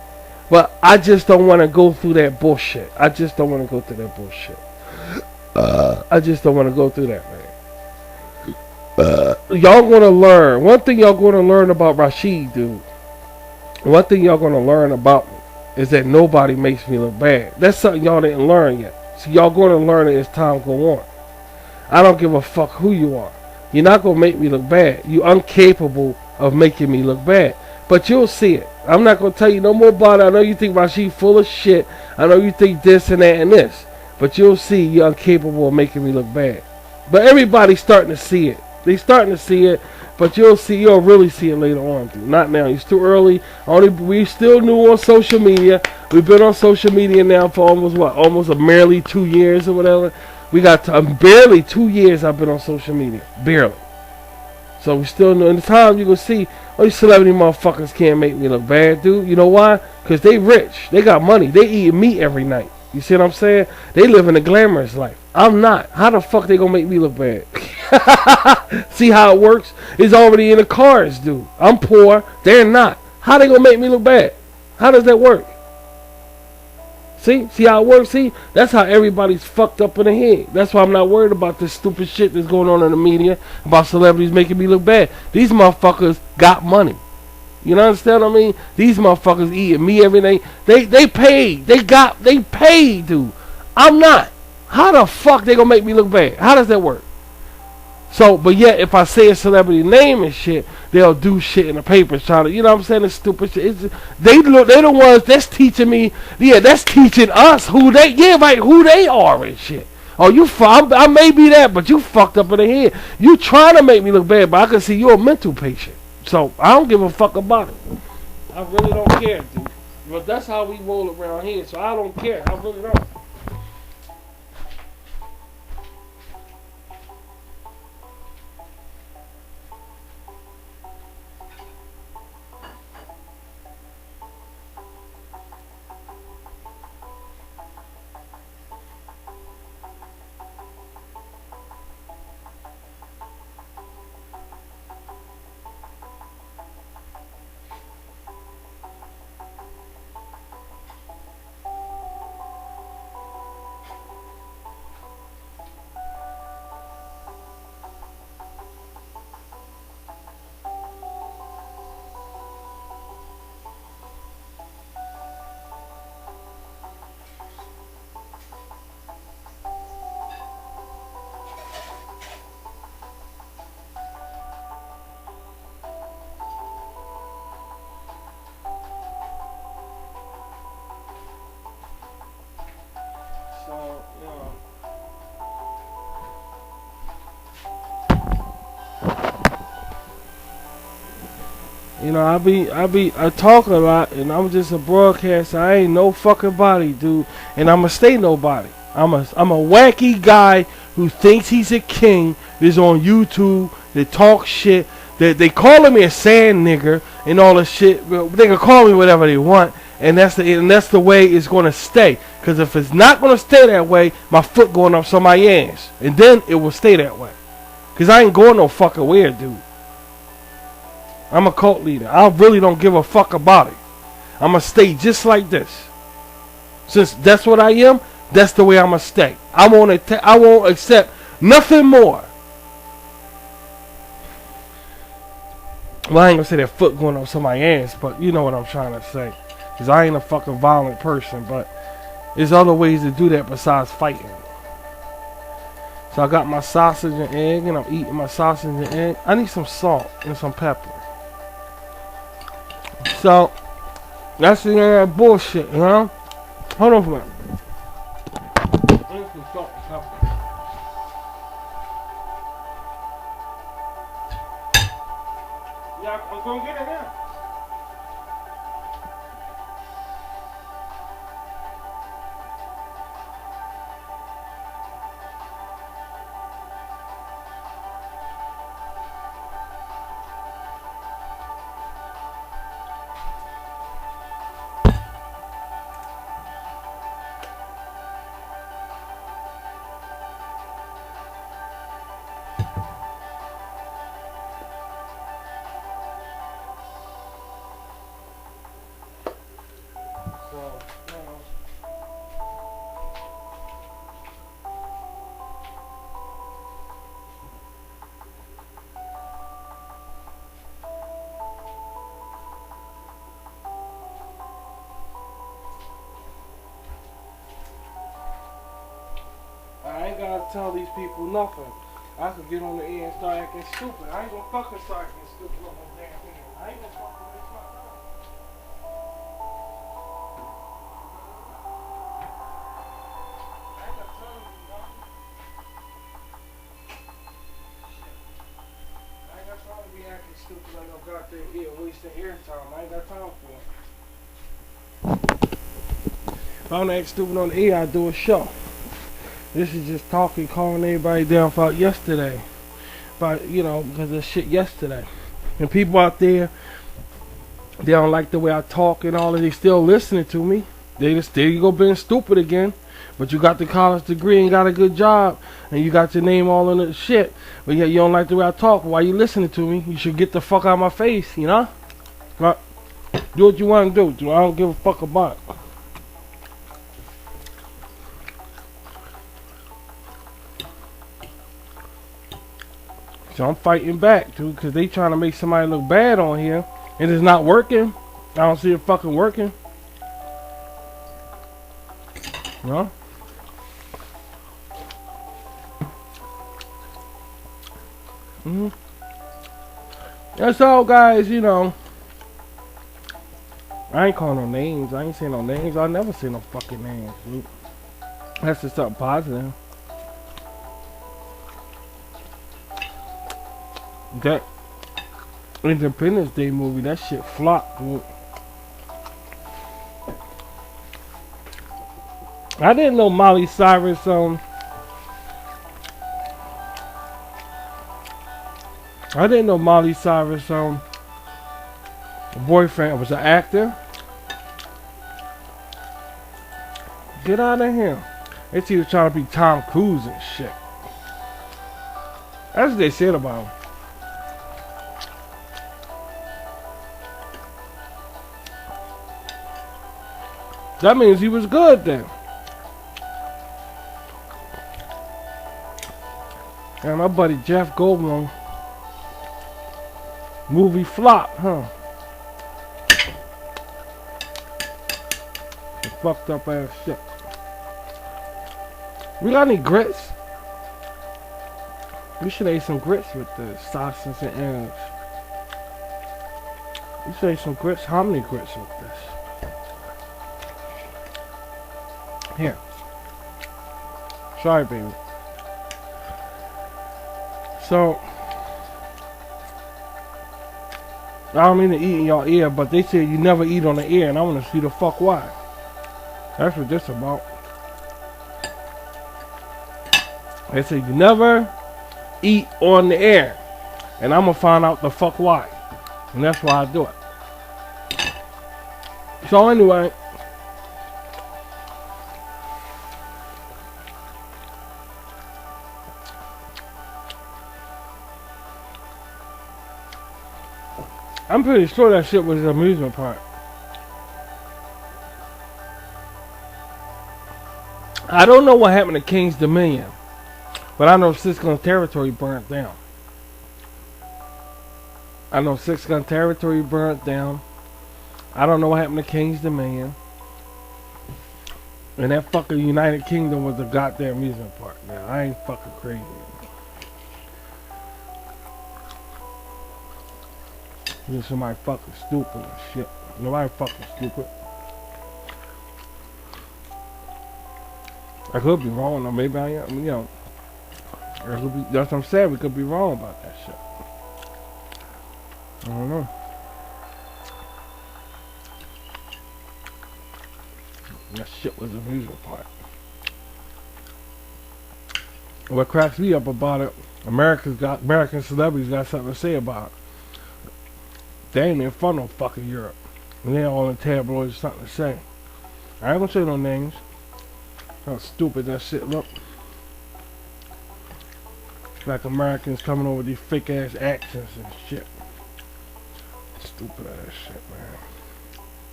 but I just don't want to go through that bullshit. I just don't want to go through that, man. Y'all going to learn. One thing y'all going to learn about Rashid, dude. One thing y'all going to learn about me is that nobody makes me look bad. That's something y'all didn't learn yet. So y'all going to learn it as time go on. I don't give a fuck who you are. You're not going to make me look bad. You're incapable of making me look bad. But you'll see it. I'm not going to tell you no more about it. I know you think Rashid full of shit. I know you think this and that and this. But you'll see you're incapable of making me look bad. But everybody's starting to see it. They starting to see it. But you'll really see it later on, dude. Not now. It's too early. We still new on social media. We've been on social media now for almost a merely 2 years or whatever. We got barely 2 years I've been on social media. Barely. So we still know. In the time you can see, oh, these celebrity motherfuckers can't make me look bad, dude. You know why? Because they rich. They got money. They eat meat every night. You see what I'm saying? They live in a glamorous life. I'm not. How the fuck they gonna make me look bad? See how it works? It's already in the cards, dude. I'm poor. They're not. How they gonna make me look bad? How does that work? See how it works? See, that's how everybody's fucked up in the head. That's why I'm not worried about this stupid shit that's going on in the media about celebrities making me look bad. These motherfuckers got money. You understand what I mean? These motherfuckers eating me every day. They paid. They paid, dude. I'm not. How the fuck they gonna make me look bad? How does that work? So, but yet, if I say a celebrity name and shit, they'll do shit in the papers trying to, you know what I'm saying? It's stupid shit. They're the ones that's teaching me, that's teaching us who they are and shit. Oh, I may be that, but you fucked up in the head. You trying to make me look bad, but I can see you're a mental patient. So, I don't give a fuck about it. I really don't care, dude. But that's how we roll around here, so I don't care. I really don't. You know, I talk a lot, and I'm just a broadcaster. I ain't no fucking body, dude, and I'ma stay nobody. I'm a wacky guy who thinks he's a king. Is on YouTube. They talk shit. They calling me a sand nigger and all this shit. They can call me whatever they want, and that's the way it's gonna stay. Cause if it's not gonna stay that way, my foot going up somebody's ass, and then it will stay that way. Cause I ain't going no fucking where, dude. I'm a cult leader. I really don't give a fuck about it. I'm going to stay just like this. Since that's what I am, that's the way I'm going to stay. I won't accept nothing more. Well, I ain't going to say that foot going up somebody's ass, but you know what I'm trying to say. Because I ain't a fucking violent person, but there's other ways to do that besides fighting. So I got my sausage and egg, and I'm eating my sausage and egg. I need some salt and some pepper. So, that's the end of that bullshit, you know? Hold on for a minute. I need some salt and pepper. Yeah, I'm gonna get it now. I ain't gotta tell these people nothing. I could get on the air and start acting stupid. I ain't gonna fucking start acting stupid on no damn air. I ain't gonna fucking waste my time. I ain't gonna tell you nothing. Shit. I ain't got time to be acting stupid like no goddamn ear, wasting air time. I ain't got time for it. If I don't act stupid on the air, I do a show. This is just talking, calling everybody down for yesterday. But, you know, because of shit yesterday. And people out there, they don't like the way I talk and all, and they still listening to me. They just, there you go being stupid again. But you got the college degree and got a good job. And you got your name all in the shit. But yet you don't like the way I talk. Why you listening to me? You should get the fuck out of my face, you know? But do what you want to do. I don't give a fuck about it. So I'm fighting back, dude, because they trying to make somebody look bad on here. And it's not working. I don't see it fucking working. No? That's all, guys, you know. I ain't calling no names. I ain't saying no names. I never say no fucking names, dude. That's just something positive. That Independence Day movie, that shit flopped, dude. I didn't know Miley Cyrus, I didn't know Miley Cyrus, boyfriend was an actor. Get out of here. They see he was trying to be Tom Cruise and shit. That's what they said about him. That means he was good then. And my buddy Jeff Goldblum movie flop, huh? Fucked up ass shit. We got any grits? We should eat some grits with the sausage and eggs. We should eat some grits. How many grits with this? Here. Sorry, baby. So, I don't mean to eat in your ear, but they said you never eat on the air, and I want to see the fuck why. That's what this about. They said you never eat on the air, and I'm gonna find out the fuck why, and that's why I do it. So anyway. I'm pretty sure that shit was an amusement park. I don't know what happened to King's Dominion, but I know Six Gun Territory burnt down. I know Six Gun Territory burnt down. I don't know what happened to King's Dominion. And that fucking United Kingdom was a goddamn amusement park. Now, I ain't fucking crazy. You're somebody fucking stupid and shit. Nobody fucking stupid. I could be wrong, or maybe I am, you know. That's what I'm saying, we could be wrong about that shit. I don't know. That shit was an amusement park. What cracks me up about it, American celebrities got something to say about it. They ain't in front of fucking Europe. And they all in tabloids something to say. I ain't gonna say no names. How stupid that shit look. Like Americans coming over with these fake ass accents and shit. Stupid ass shit, man.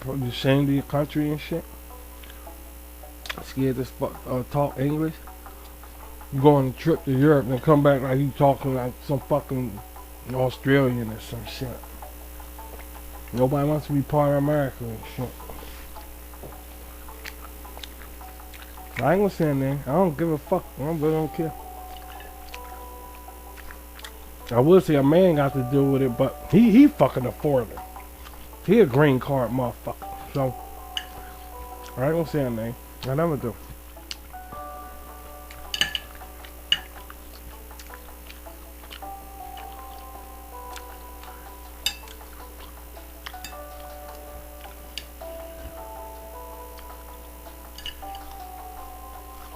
Probably ashamed of your country and shit. Scared to talk English. You go on a trip to Europe and come back like you talking like some fucking Australian or some shit. Nobody wants to be part of America and shit. I ain't gonna say anything. I don't give a fuck. I really don't care. I would say a man got to deal with it, but he fucking a foreigner. He a green card motherfucker. So I ain't gonna say anything. I never do.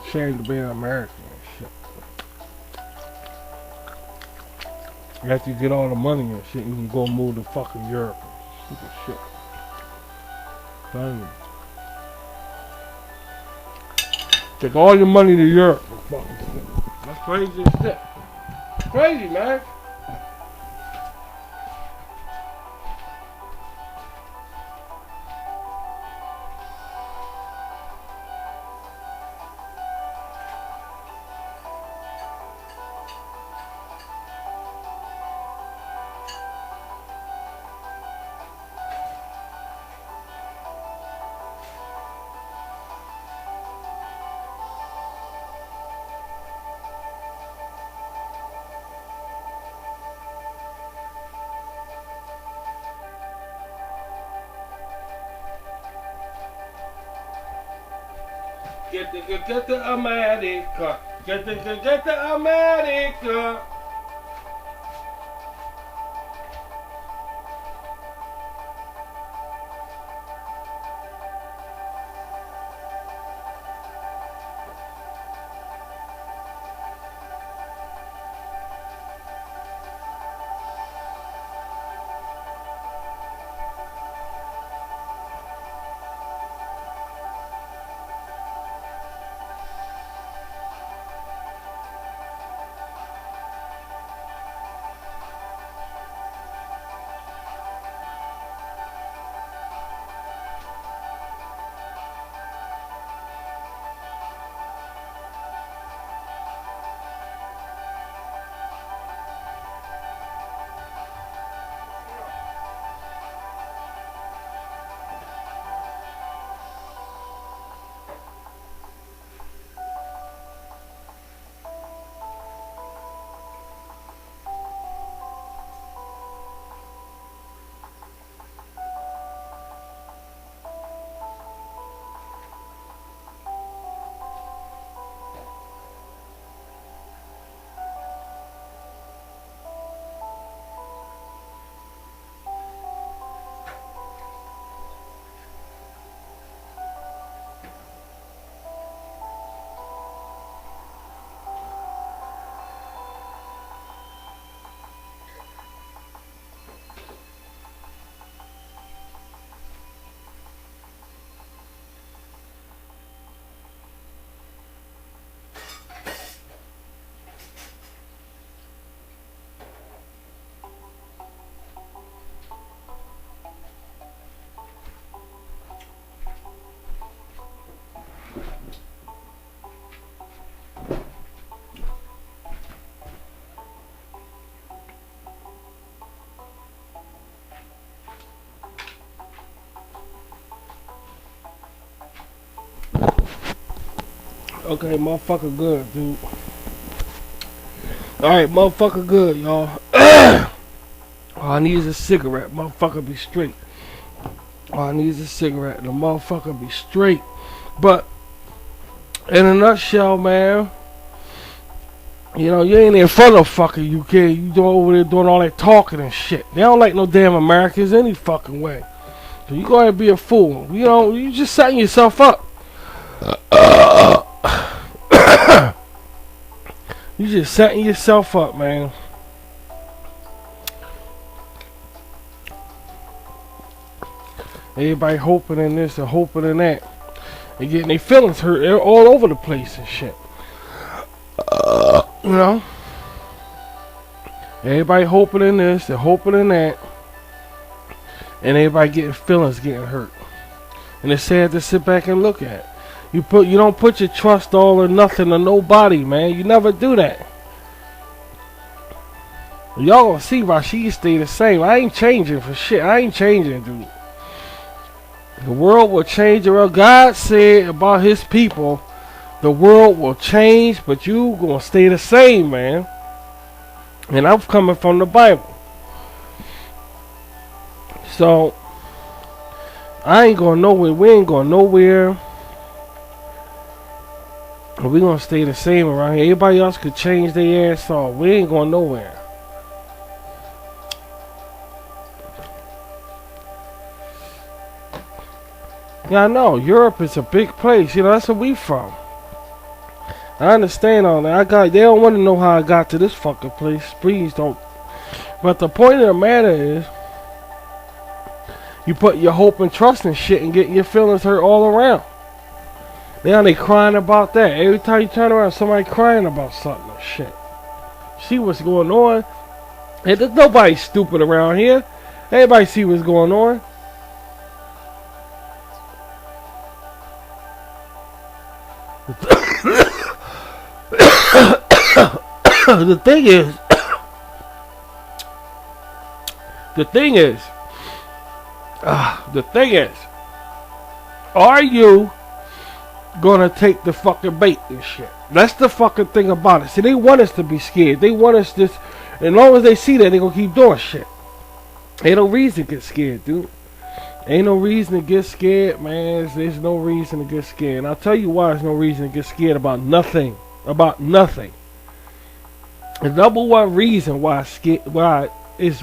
Ashamed to be an American and shit. After you get all the money and shit, you can go move to fucking Europe. Stupid shit. Finally. Take all your money to Europe. That's crazy as shit. Crazy, man. Get to America. Get to America. Okay, motherfucker good, dude. Alright, motherfucker good, y'all. All I need is a cigarette. Motherfucker be straight. All I need is a cigarette and the motherfucker be straight. But, in a nutshell, man, you know, you ain't in front of fucking UK. You over there doing all that talking and shit. They don't like no damn Americans any fucking way. So you go ahead and be a fool. You know, you just setting yourself up. You just setting yourself up, man. Everybody hoping in this and hoping in that. And getting their feelings hurt. They're all over the place and shit. You know? Everybody hoping in this and hoping in that. And everybody getting feelings getting hurt. And it's sad to sit back and look at. You don't put your trust all or nothing on nobody, man. You never do that. Y'all gonna see Rashid stay the same. I ain't changing for shit. I ain't changing, dude. The world will change around. God said about his people, the world will change, but you gonna stay the same, man. And I'm coming from the Bible. So, I ain't going nowhere. We ain't going nowhere. We gonna stay the same around here. Everybody else could change their ass off. We ain't going nowhere. Yeah, I know. Europe is a big place. You know, that's where we from. I understand all that. They don't want to know how I got to this fucking place. Please don't. But the point of the matter is, you put your hope and trust in shit and get your feelings hurt all around. Now they crying about that. Every time you turn around, somebody crying about something or shit. See what's going on. And there's nobody stupid around here. Everybody see what's going on. The thing is, are you gonna take the fucking bait and shit? That's the fucking thing about it. See, they want us to be scared. They want us this. As long as they see that, they gonna keep doing shit. Ain't no reason to get scared, dude. Ain't no reason to get scared, man. There's no reason to get scared. And I'll tell you why there's no reason to get scared about nothing. About nothing. The number one reason why it's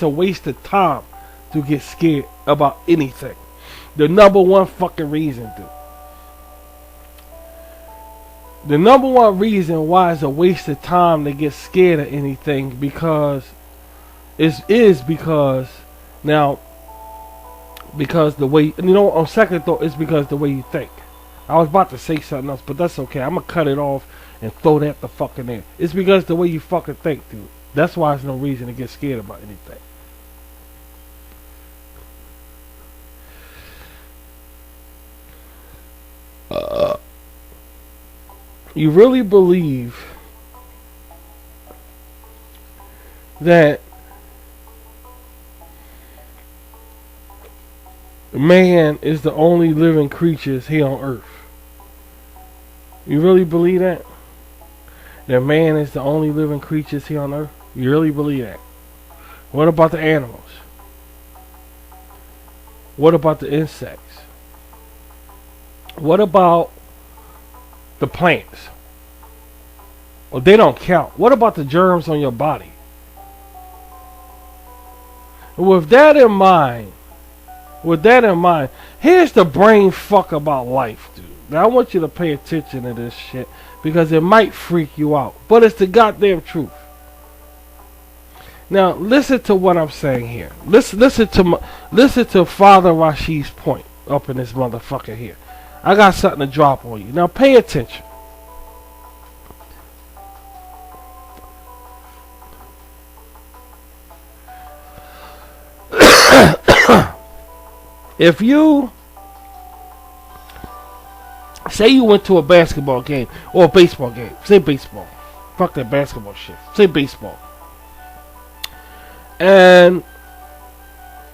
a waste of time to get scared about anything. The number one fucking reason, dude. The number one reason why it's a waste of time to get scared of anything because because the way, you know, on second thought, it's because the way you think. I was about to say something else, but that's okay. I'm gonna cut it off and throw that the fucking in. It's because the way you fucking think, dude. That's why there's no reason to get scared about anything. You really believe that man is the only living creatures here on earth? You really believe that? That man is the only living creatures here on earth? You really believe that? What about the animals? What about the insects? What about the plants? Well, they don't count. What about the germs on your body? With that in mind, here's the brain fuck about life, dude. Now I want you to pay attention to this shit because it might freak you out, but it's the goddamn truth. Now listen to what I'm saying here. Listen to Father Rashid's point up in this motherfucker here. I got something to drop on you. Now pay attention. If you say you went to a basketball game or a baseball game, say baseball. Fuck that basketball shit. Say baseball. And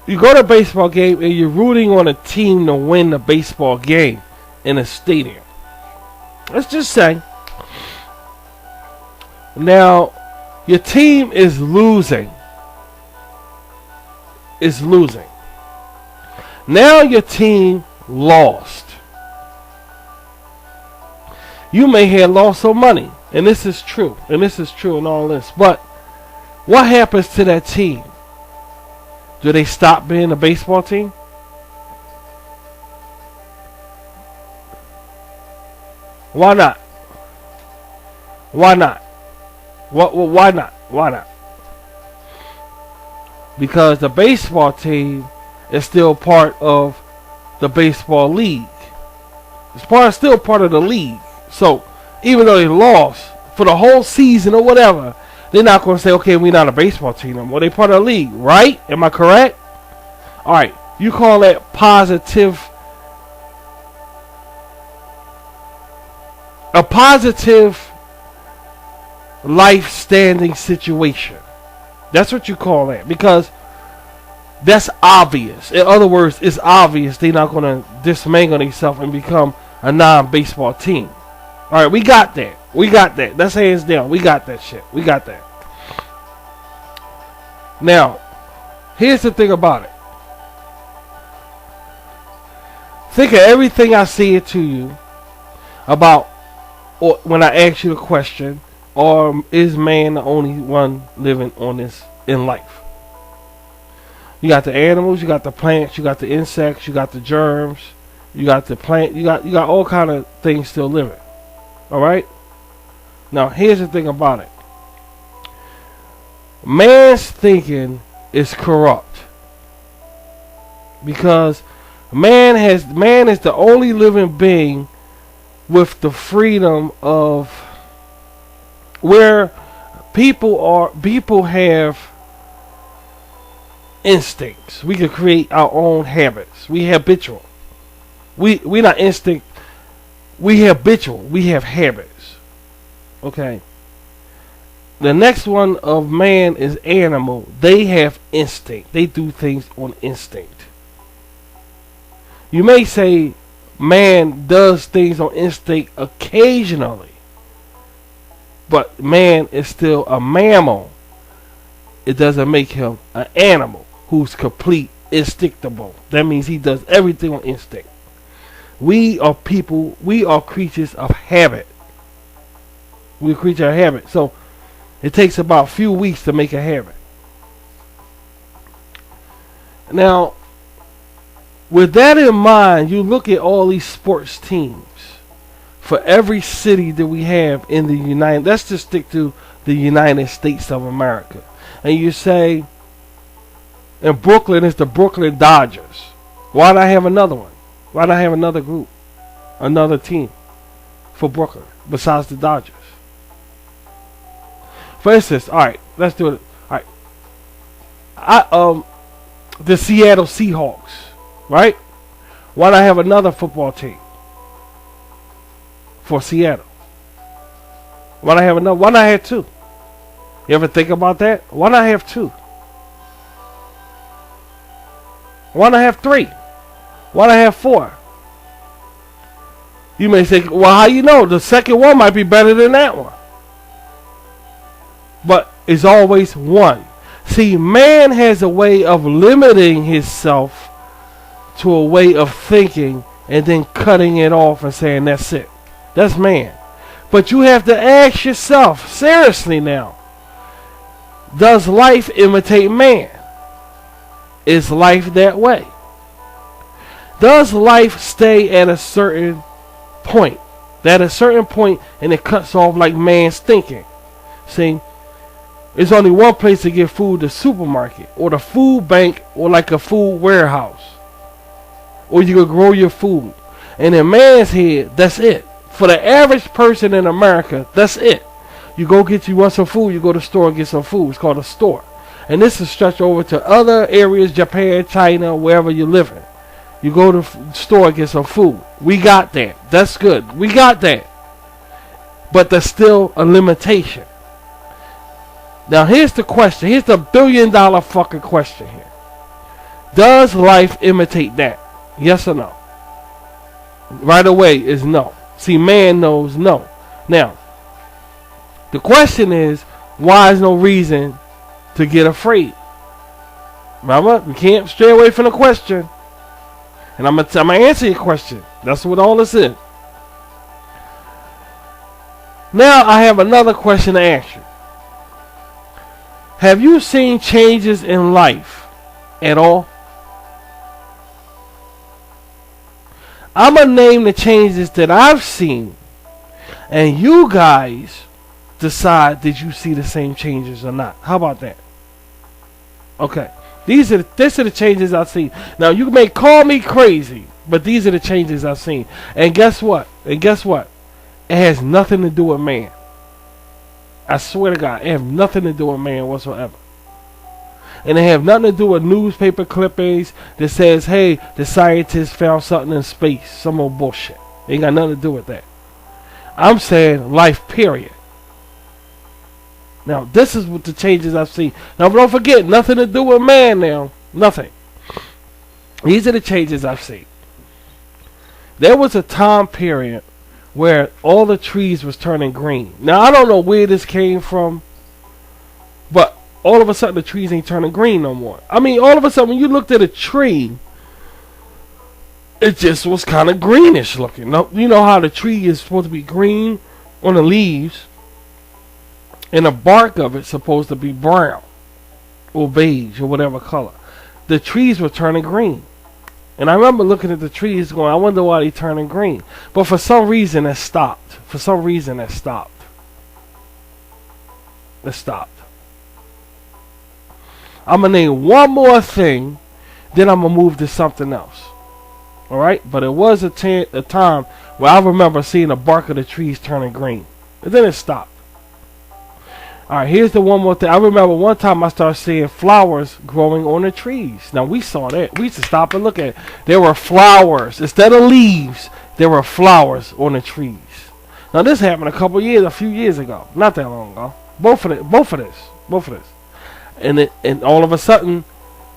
you go to a baseball game and you're rooting on a team to win the baseball game in a stadium. Let's just say. Now, your team is losing. Is losing. Now your team lost. You may have lost some money. And this is true. And this is true in all this. But what happens to that team? Do they stop being a baseball team? Why not? Why not? Why not? Why not? Because the baseball team is still part of the baseball league. Still part of the league. So even though they lost for the whole season or whatever, they're not going to say, okay, we're not a baseball team anymore. They're part of the league, right? Am I correct? All right. You call that positive. A positive life standing situation. That's what you call that, because that's obvious. In other words, it's obvious they're not going to dismangle themselves and become a non-baseball team. All right, we got that. We got that. That's hands down. We got that shit. We got that. Now, here's the thing about it. Think of everything I said to you about, or when I ask you the question, or is man the only one living on this in life? You got the animals, you got the plants, you got the insects, you got the germs, you got the plant, you got all kind of things still living. All right? Now, here's the thing about it. Man's thinking is corrupt. Because man is the only living being with the freedom of where people have instincts. We can create our own habits. We habitual. We not instinct. We habitual. We have habits. Okay. The next one of man is animal. They have instinct. They do things on instinct. You may say man does things on instinct occasionally, but man is still a mammal. It doesn't make him an animal who's complete instinctable. That means he does everything on instinct. We are people. We are creatures of habit. We're a creature of habit. So it takes about a few weeks to make a habit. Now, with that in mind, you look at all these sports teams for every city that we have in the United. Let's just stick to the United States of America. And you say, in Brooklyn, it's the Brooklyn Dodgers. Why not have another one? Why not have another group, another team for Brooklyn besides the Dodgers? For instance, all right, let's do it. All right, the Seattle Seahawks, right? Why not have another football team for Seattle? Why not have another? Why not have two? You ever think about that? Why not have two? Why not have three? Why not have four? You may say, well, how you know? The second one might be better than that one. But it's always one. See, man has a way of limiting himself to a way of thinking and then cutting it off and saying that's it. That's man. But you have to ask yourself, seriously now, does life imitate man? Is life that way? Does life stay at a certain point? At a certain point and it cuts off like man's thinking. See, there's only one place to get food, the supermarket or the food bank or like a food warehouse. Or you can grow your food. And in man's head, that's it. For the average person in America, that's it. You want some food, you go to the store and get some food. It's called a store. And this is stretched over to other areas, Japan, China, wherever you're living. You go to the store and get some food. We got that. That's good. We got that. But there's still a limitation. Now here's the question. Here's the $1 billion fucking question here. Does life imitate that? Yes or no? Right away is no. See, man knows no. Now, the question is, why is no reason to get afraid? Remember, we can't stray away from the question. And I'm gonna answer your question. That's what all this is. Now I have another question to ask you. Have you seen changes in life at all? I'm gonna name the changes that I've seen, and you guys decide did you see the same changes or not. How about that? Okay. These are the changes I've seen. Now you may call me crazy, but these are the changes I've seen. And guess what? It has nothing to do with man. I swear to God, it has nothing to do with man whatsoever. And it have nothing to do with newspaper clippings that says, hey, the scientists found something in space. Some old bullshit. It ain't got nothing to do with that. I'm saying life, period. Now, this is what the changes I've seen. Now, don't forget, nothing to do with man now. Nothing. These are the changes I've seen. There was a time period where all the trees was turning green. Now, I don't know where this came from, but all of a sudden the trees ain't turning green no more. I mean, all of a sudden when you looked at a tree, it just was kind of greenish looking. Now, you know how the tree is supposed to be green on the leaves, and the bark of it's supposed to be brown or beige or whatever color. The trees were turning green. And I remember looking at the trees going, I wonder why they turning green. But for some reason it stopped. It stopped. I'm going to name one more thing, then I'm going to move to something else. Alright? But it was a time where I remember seeing the bark of the trees turning green. And then it stopped. Alright, here's the one more thing. I remember one time I started seeing flowers growing on the trees. Now, we saw that. We used to stop and look at it. There were flowers. Instead of leaves, there were flowers on the trees. Now, this happened a few years ago. Not that long ago. Both of this. And all of a sudden,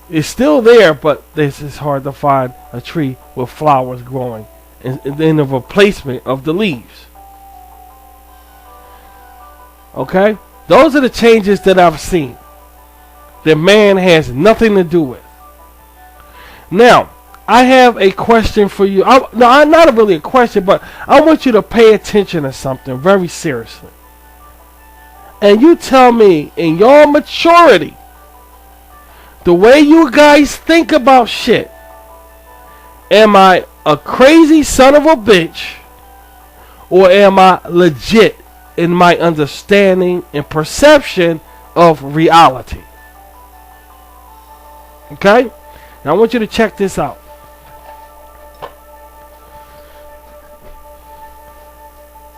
it's still there, but it's hard to find a tree with flowers growing in the replacement of the leaves. Okay? Those are the changes that I've seen that man has nothing to do with. Now, I have a question for you. Not really a question, but I want you to pay attention to something very seriously. And you tell me, in your maturity, the way you guys think about shit, am I a crazy son of a bitch, or am I legit in my understanding and perception of reality? Okay? Now I want you to check this out.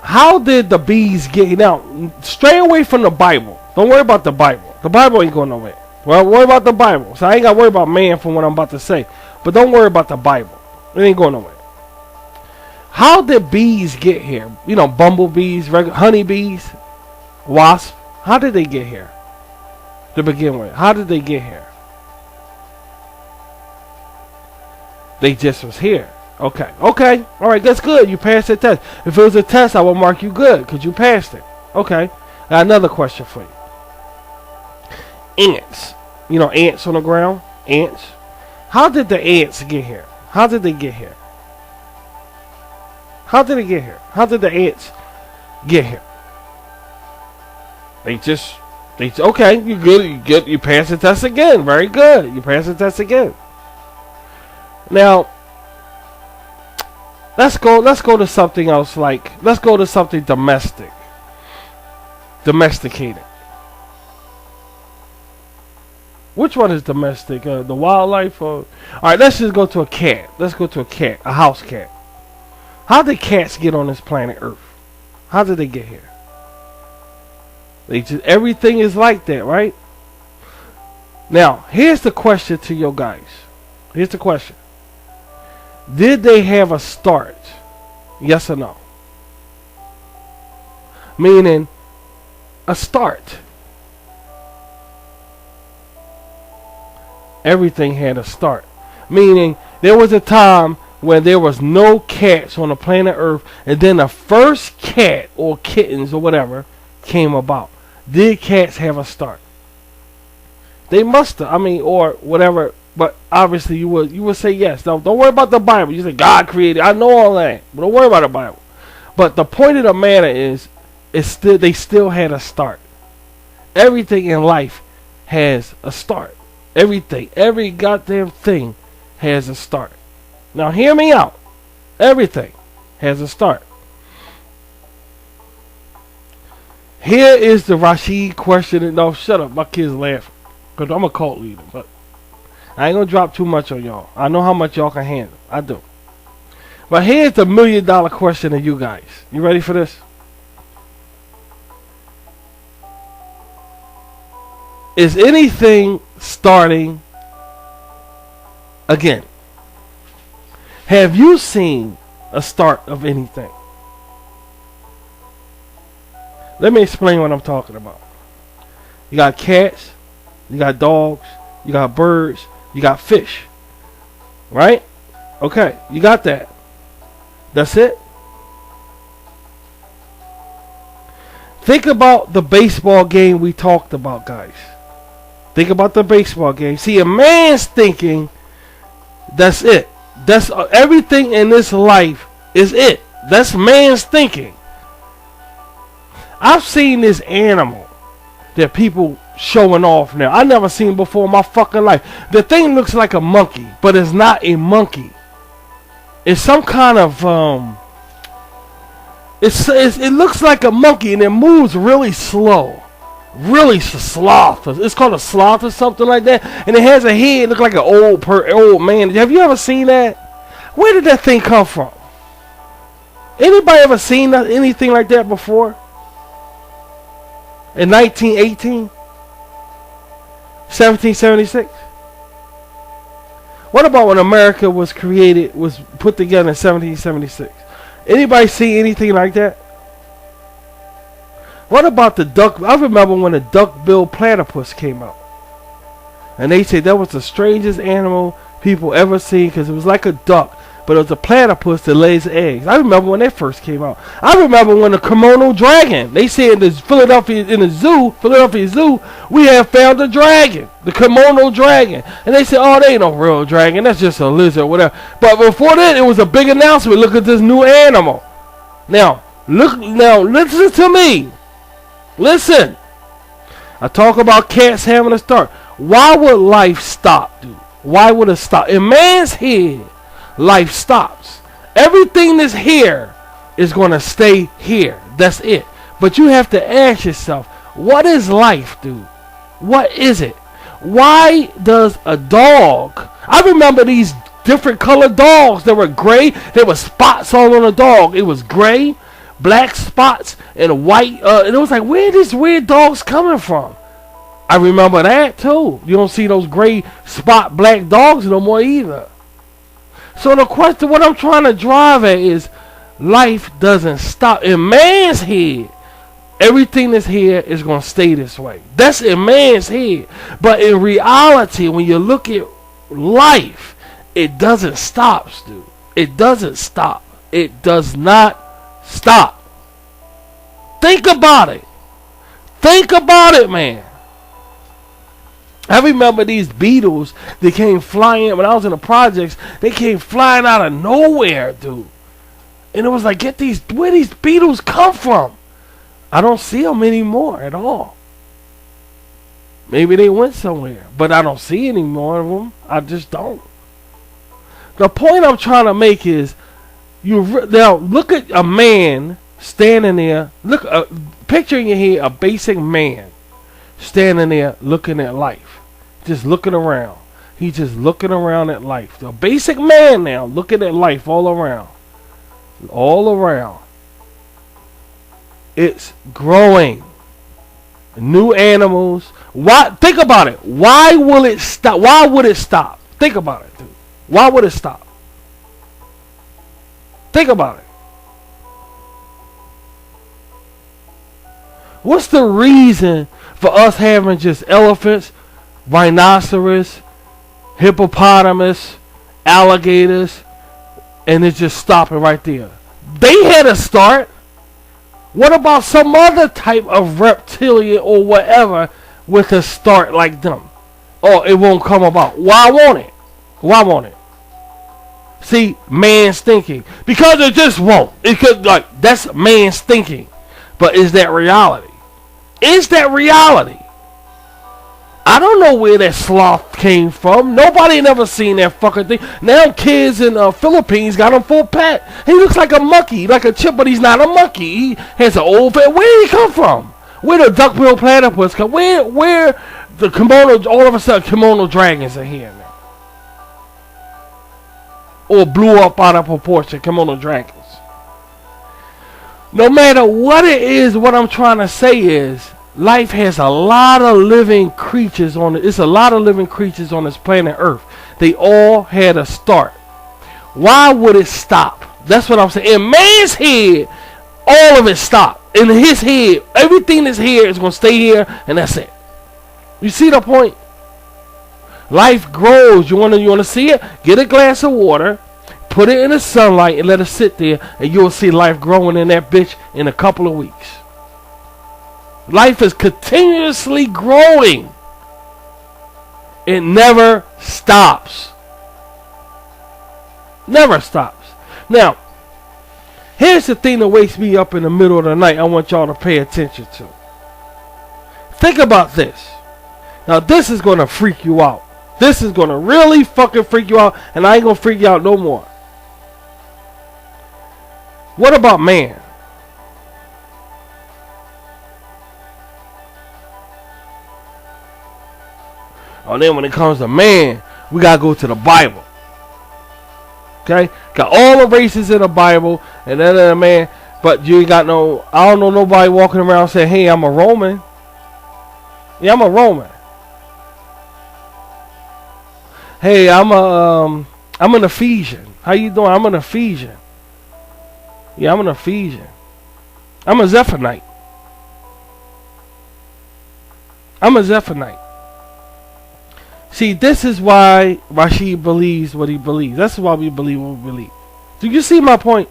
How did the bees get... Now, stray away from the Bible. Don't worry about the Bible. The Bible ain't going nowhere. Well, worry about the Bible. So I ain't got to worry about man from what I'm about to say. But don't worry about the Bible. It ain't going nowhere. How did bees get here? You know, bumblebees, honeybees, wasps. How did they get here? To begin with, how did they get here? They just was here. Okay. All right, that's good. You passed the test. If it was a test, I would mark you good because you passed it. Okay. Got another question for you. Ants. You know, ants on the ground. Ants. How did the ants get here? How did they get here? How did it get here? How did the ants get here? Okay, you good. You pass the test again. Very good. You pass the test again. Now, let's go to something else. Let's go to something domesticated. Which one is domestic? The wildlife? All right, let's just go to a cat. Let's go to a cat, a house cat. How did cats get on this planet Earth? How did they get here? Everything is like that, right? Now, here's the question to your guys. Here's the question. Did they have a start? Yes or no? Meaning, a start. Everything had a start. Meaning, there was a time where there was no cats on the planet Earth, and then the first cat or kittens or whatever came about. Did cats have a start? They must have. I mean, or whatever. But obviously, you would say yes. Don't worry about the Bible. You say God created. I know all that, but don't worry about the Bible. But the point of the matter is they still had a start. Everything in life has a start. Everything, every goddamn thing has a start. Now hear me out. Everything has a start. Here is the Rashid question. No, shut up. My kids laughing. Because I'm a cult leader. But I ain't going to drop too much on y'all. I know how much y'all can handle. I do. But here's the $1 million question to you guys. You ready for this? Is anything starting again? Have you seen a start of anything? Let me explain what I'm talking about. You got cats, you got dogs, you got birds, you got fish. Right? Okay, you got that. That's it. Think about the baseball game we talked about, guys. Think about the baseball game. See, a man's thinking, that's it. That's everything in this life is it. That's man's thinking. I've seen this animal that people showing off now. I never seen before in my fucking life. The thing looks like a monkey, but it's not a monkey. It's some kind of it looks like a monkey and it moves really slow. Really sloth. It's called a sloth or something like that. And it has a head look like an old man. Have you ever seen that? Where did that thing come from? Anybody ever seen anything like that before? In 1918? 1776? What about when America was created, was put together in 1776? Anybody see anything like that? What about the duck? I remember when the duck-billed platypus came out. And they said that was the strangest animal people ever seen because it was like a duck, but it was a platypus that lays eggs. I remember when that first came out. I remember when the Komodo dragon, they said in the Philadelphia Zoo, we have found a dragon, the Komodo dragon. And they said, oh, they ain't no real dragon, that's just a lizard or whatever. But before that, it was a big announcement. Look at this new animal. Now, listen to me. Listen, I talk about cats having a start. Why would life stop, dude? Why would it stop? In man's head, life stops. Everything that's here is going to stay here. That's it. But you have to ask yourself, what is life, dude? What is it? Why does a dog... I remember these different colored dogs that were gray. There were spots all on the dog. It was gray, black spots, and white. And it was like, where are these weird dogs coming from? I remember that too. You don't see those gray spot black dogs no more either. So the question, what I'm trying to drive at is, life doesn't stop. In man's head, everything that's here is going to stay this way. That's in man's head. But in reality, when you look at life, it doesn't stop, dude. It doesn't stop. It does not stop. Think about it. Think about it, man. I remember these beetles that came flying when I was in the projects. They came flying out of nowhere, dude. And it was like, where these beetles come from? I don't see them anymore at all. Maybe they went somewhere, but I don't see any more of them. I just don't. The point I'm trying to make is, now look at a man standing there. Picture in your head a basic man standing there looking at life, just looking around. He's just looking around at life. The basic man now looking at life all around. It's growing. New animals. Why? Think about it. Why will it stop? Why would it stop? Think about it, dude. Why would it stop? Think about it. What's the reason for us having just elephants, rhinoceros, hippopotamus, alligators, and it's just stopping right there. They had a start. What about some other type of reptilian or whatever with a start like them? Oh, it won't come about. Why won't it? Why won't it? See, man's thinking. Because it just won't. It could, like, that's man's thinking. But is that reality? Is that reality? I don't know where that sloth came from. Nobody never seen that fucking thing. Now kids in Philippines got him for a pet. He looks like a monkey, like a chip, but he's not a monkey. He has an old pet. Where did he come from? Where the duck-billed platypus come? Where the kimono? All of a sudden, kimono dragons are here now, or blew up out of proportion. Kimono dragons. No matter what it is, what I'm trying to say is, life has a lot of living creatures on it. It's a lot of living creatures on this planet Earth. They all had a start. Why would it stop? That's what I'm saying. In man's head, all of it stopped. In his head, everything that's here is going to stay here, and that's it. You see the point? Life grows. You want to see it? Get a glass of water, put it in the sunlight, and let it sit there, and you'll see life growing in that bitch in a couple of weeks. Life is continuously growing. It never stops. Never stops. Now, here's the thing that wakes me up in the middle of the night I want y'all to pay attention to. Think about this. Now, this is going to freak you out. This is going to really fucking freak you out, and I ain't going to freak you out no more. What about man? Oh, then when it comes to man, we gotta go to the Bible. Okay? Got all the races in the Bible, and then man, but you ain't got no, I don't know nobody walking around saying, hey, I'm a Roman. Yeah, I'm a Roman. Hey, I'm an Ephesian. How you doing? I'm an Ephesian. Yeah, I'm an Ephesian. I'm a Zephonite. I'm a Zephonite. See, this is why Rashid believes what he believes. That's why we believe what we believe. Do you see my point?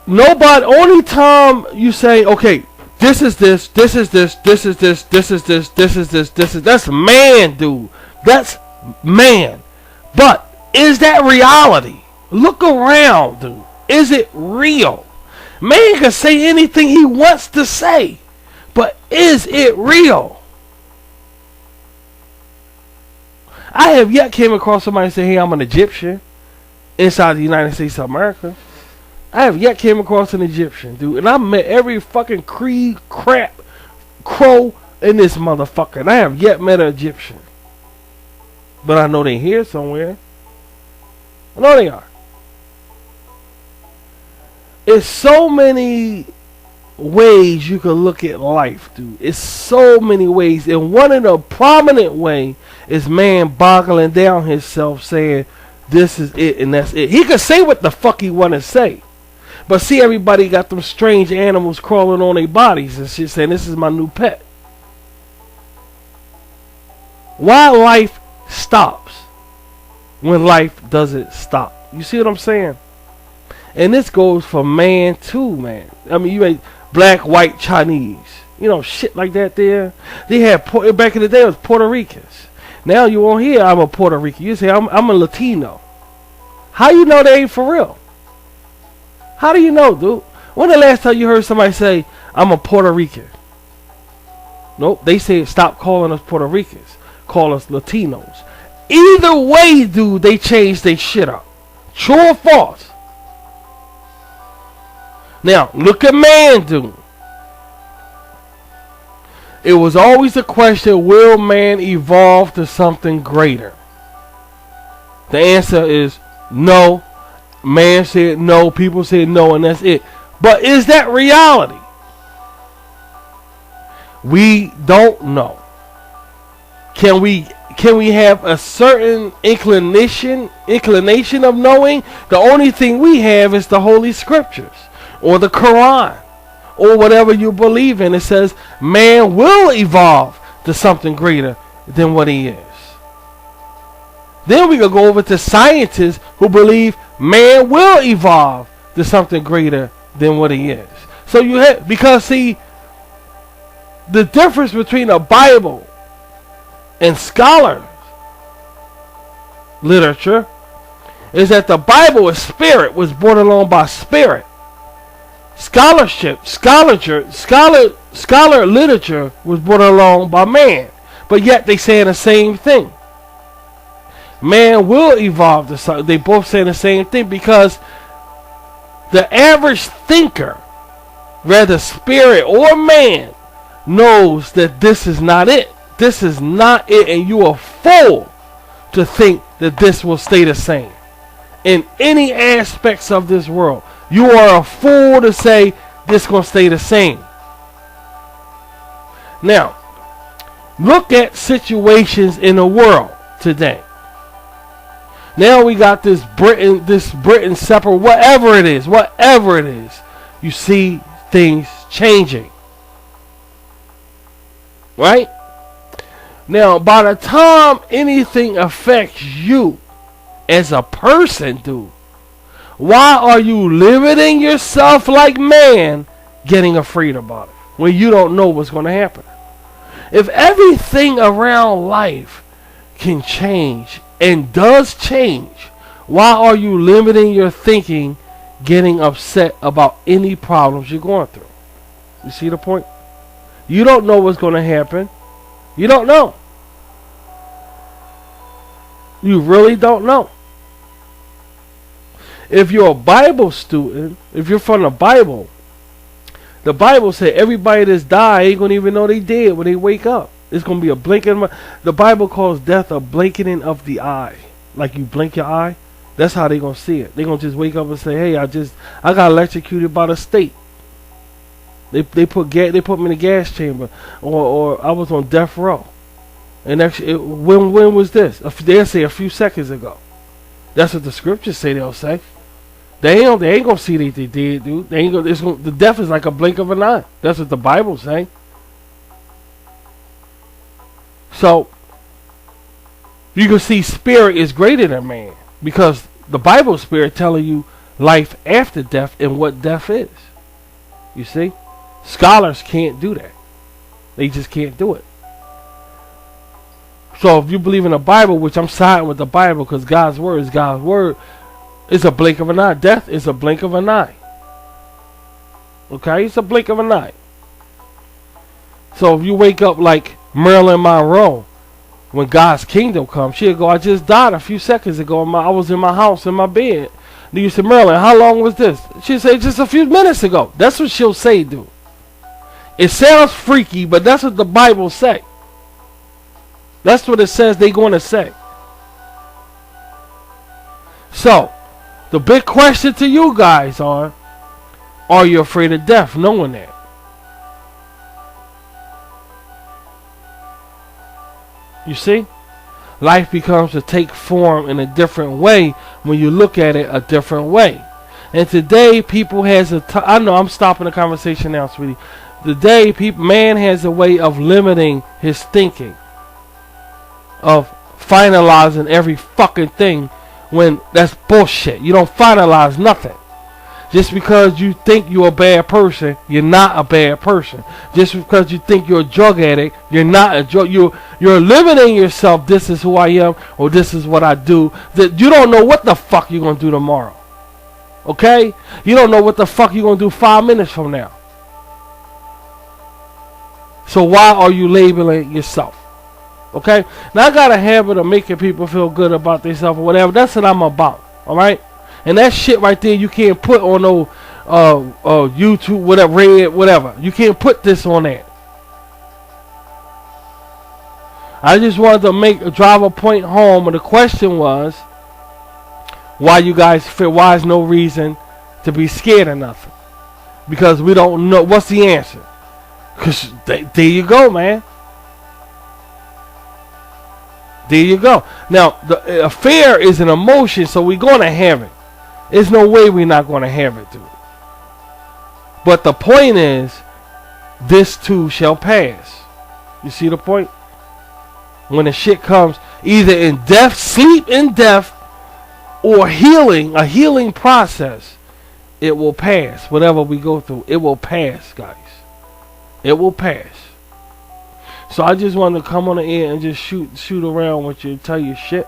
Nobody, only time you say, okay, this is this, this is this, this is this, this is this, this is this, this is, that's man, dude. That's man. But is that reality? Look around, dude. Is it real? Man can say anything he wants to say, but is it real? I have yet came across somebody say, hey, I'm an Egyptian inside the United States of America. I have yet came across an Egyptian, dude. And I met every fucking creed, crap, crow in this motherfucker. And I have yet met an Egyptian. But I know they're here somewhere. I know they are. It's so many ways you can look at life, dude. It's so many ways. And one of the prominent way is man boggling down himself saying this is it and that's it. He could say what the fuck he want to say, but see, everybody got them strange animals crawling on their bodies and shit saying this is my new pet. Why life stops when life doesn't stop? You see what I'm saying? And this goes for man too, man. I mean, you ain't black, white, Chinese, you know, shit like that. There, they had back in the day it was Puerto Ricans. Now you won't hear I'm a Puerto Rican. You say I'm a Latino. How you know they ain't for real? How do you know, dude? When the last time you heard somebody say I'm a Puerto Rican? Nope, they said stop calling us Puerto Ricans. Call us Latinos. Either way, dude, they changed their shit up. True or false? Now, look at man, dude. It was always a question, will man evolve to something greater? The answer is no. Man said no, people said no, and that's it. But is that reality? We don't know. Can we have a certain inclination of knowing? The only thing we have is the Holy Scriptures or the Quran or whatever you believe in. It says man will evolve to something greater than what he is. Then we can go over to scientists who believe man will evolve to something greater than what he is. So you have, because see, the difference between a Bible and scholar literature is that the Bible is spirit, was brought along by spirit. Scholar literature was brought along by man, but yet they saying the same thing. Man will evolve to something. They both saying the same thing because the average thinker, whether spirit or man, knows that this is not it. This is not it, and you are fool to think that this will stay the same in any aspects of this world. You are a fool to say this is going to stay the same. Now, look at situations in the world today. Now we got this Britain separate, whatever it is. You see things changing. Right? Now, by the time anything affects you as a person, dude, why are you limiting yourself like man, getting afraid about it when you don't know what's going to happen? If everything around life can change and does change, why are you limiting your thinking, getting upset about any problems you're going through? You see the point? You don't know what's going to happen. You don't know. You really don't know. If you're a Bible student, if you're from the Bible said everybody that's died ain't going to even know they dead when they wake up. It's going to be a blinking. The Bible calls death a blinking of the eye. Like you blink your eye. That's how they going to see it. They going to just wake up and say, hey, I got electrocuted by the state. They put me in a gas chamber, or I was on death row. And actually, when was this? They'll say a few seconds ago. That's what the scriptures say. They'll say they ain't gonna see they did, dude. They ain't gonna. The death is like a blink of an eye. That's what the Bible say. So you can see spirit is greater than man, because the Bible spirit telling you life after death and what death is. You see, scholars can't do that. They just can't do it. So if you believe in the Bible, which I'm siding with the Bible, because God's word is God's word, it's a blink of an eye. Death is a blink of an eye. Okay, it's a blink of an eye. So if you wake up like Marilyn Monroe, when God's kingdom comes, she'll go, I just died a few seconds ago. I was in my house in my bed. Then you say, Marilyn, how long was this? She'll say, just a few minutes ago. That's what she'll say, dude. It sounds freaky, but that's what the Bible say. That's what it says they're going to say. So, the big question to you guys are you afraid of death, knowing that? You see? Life becomes to take form in a different way when you look at it a different way. And today, people has I know I'm stopping the conversation now, sweetie. Today, man has a way of limiting his thinking, of finalizing every fucking thing, when that's bullshit. You don't finalize nothing. Just because you think you're a bad person, you're not a bad person. Just because you think you're a drug addict, you're not a drug. You're limiting yourself. This is who I am, or this is what I do. That you don't know what the fuck you're gonna do tomorrow. Okay? You don't know what the fuck you're gonna do 5 minutes from now. So why are you labeling yourself? Okay? Now I got a habit of making people feel good about themselves or whatever. That's what I'm about. Alright? And that shit right there you can't put on no YouTube, whatever, Red, whatever. You can't put this on that. I just wanted to drive a point home, and the question was, why you guys feel, why is no reason to be scared of nothing? Because we don't know. What's the answer? Because there you go, man. There you go. Now, the fear is an emotion, so we're going to have it. There's no way we're not going to have it, dude. But the point is, this too shall pass. You see the point? When the shit comes, either in death, sleep in death, or healing, a healing process. It will pass. Whatever we go through, it will pass, guys. It will pass. So I just wanted to come on the air and just shoot around with you, tell you shit.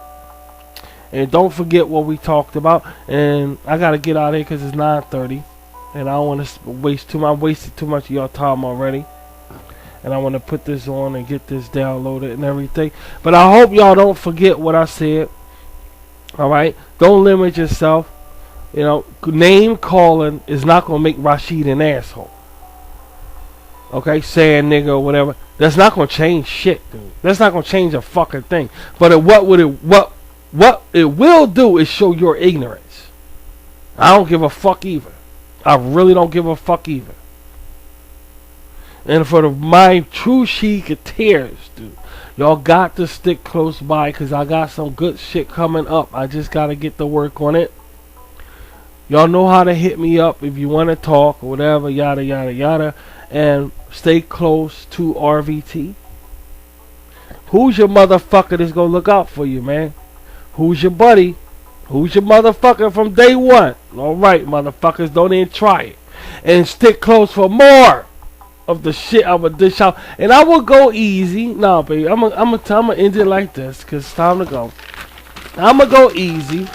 And don't forget what we talked about. And I gotta get out of here because it's 9:30, and I don't want to waste too much. I wasted too much of your time already. And I want to put this on and get this downloaded and everything. But I hope y'all don't forget what I said. Alright? Don't limit yourself. You know, name calling is not going to make Rashid an asshole. Okay? Saying nigga or whatever. That's not going to change shit, dude. That's not going to change a fucking thing. But what it will do is show your ignorance. I don't give a fuck either. I really don't give a fuck either. And for my true Sheikaters, dude, y'all got to stick close by because I got some good shit coming up. I just got to get to work on it. Y'all know how to hit me up if you want to talk or whatever, yada, yada, yada. And stay close to RVT. Who's your motherfucker that's going to look out for you, man? Who's your buddy? Who's your motherfucker from day one? Alright, motherfuckers, don't even try it. And stick close for more of the shit I would dish out. And I will go easy. Nah, baby, I'm gonna end it like this because it's time to go. I'm gonna go easy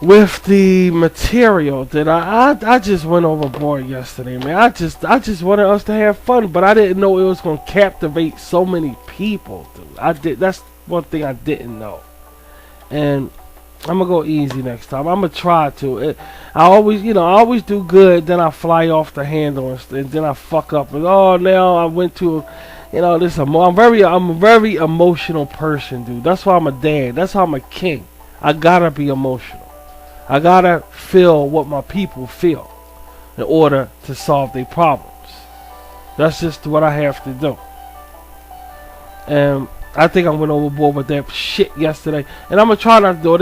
with the material that I just went overboard yesterday, man. I just wanted us to have fun, but I didn't know it was gonna captivate so many people, dude. That's one thing I didn't know. And I'm gonna go easy next time. I'm gonna try to. I always do good. Then I fly off the handle and then I fuck up. And now I went to, this. I'm a very emotional person, dude. That's why I'm a dad. That's why I'm a king. I gotta be emotional. I gotta feel what my people feel in order to solve their problems. That's just what I have to do. And I think I went overboard with that shit yesterday. And I'm going to try not to do it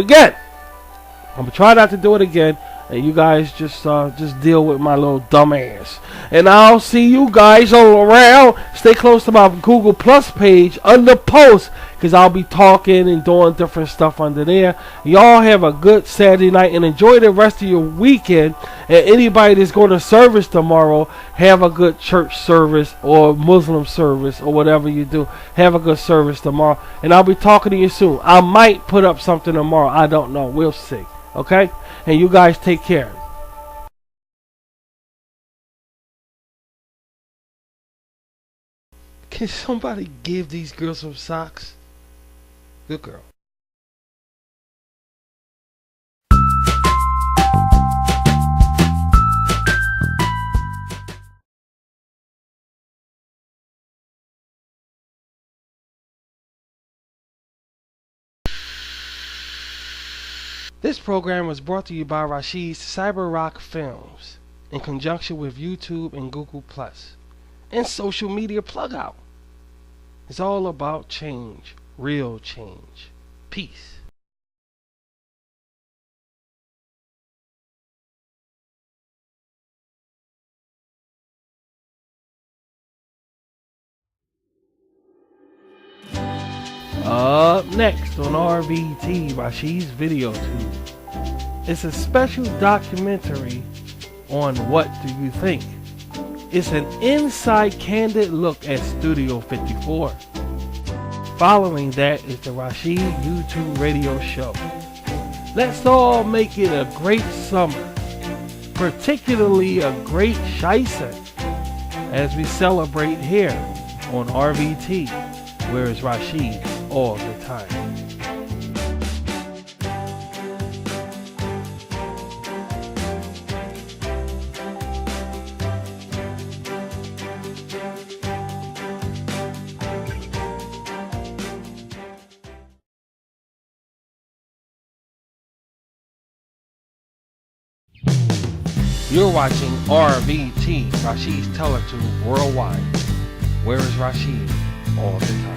again. And you guys just deal with my little dumb ass. And I'll see you guys all around. Stay close to my Google Plus page under post. Because I'll be talking and doing different stuff under there. Y'all have a good Saturday night. And enjoy the rest of your weekend. And anybody that's going to service tomorrow, have a good church service or Muslim service or whatever you do. Have a good service tomorrow. And I'll be talking to you soon. I might put up something tomorrow. I don't know. We'll see. Okay? And you guys take care. Can somebody give these girls some socks? Good girl. This program was brought to you by Rashid's Cyber Rock Films in conjunction with YouTube and Google Plus and social media plug out. It's all about change, real change. Peace. Up next on RVT, Rashid's Video Tube. It's a special documentary on What Do You Think? It's an inside candid look at Studio 54. Following that is the Rashid YouTube radio show. Let's all make it a great summer, particularly a great Shicer, as we celebrate here on RVT, where is Rashid all the time. You're watching RVT, Rashid's Teletube Worldwide. Where is Rashid all the time?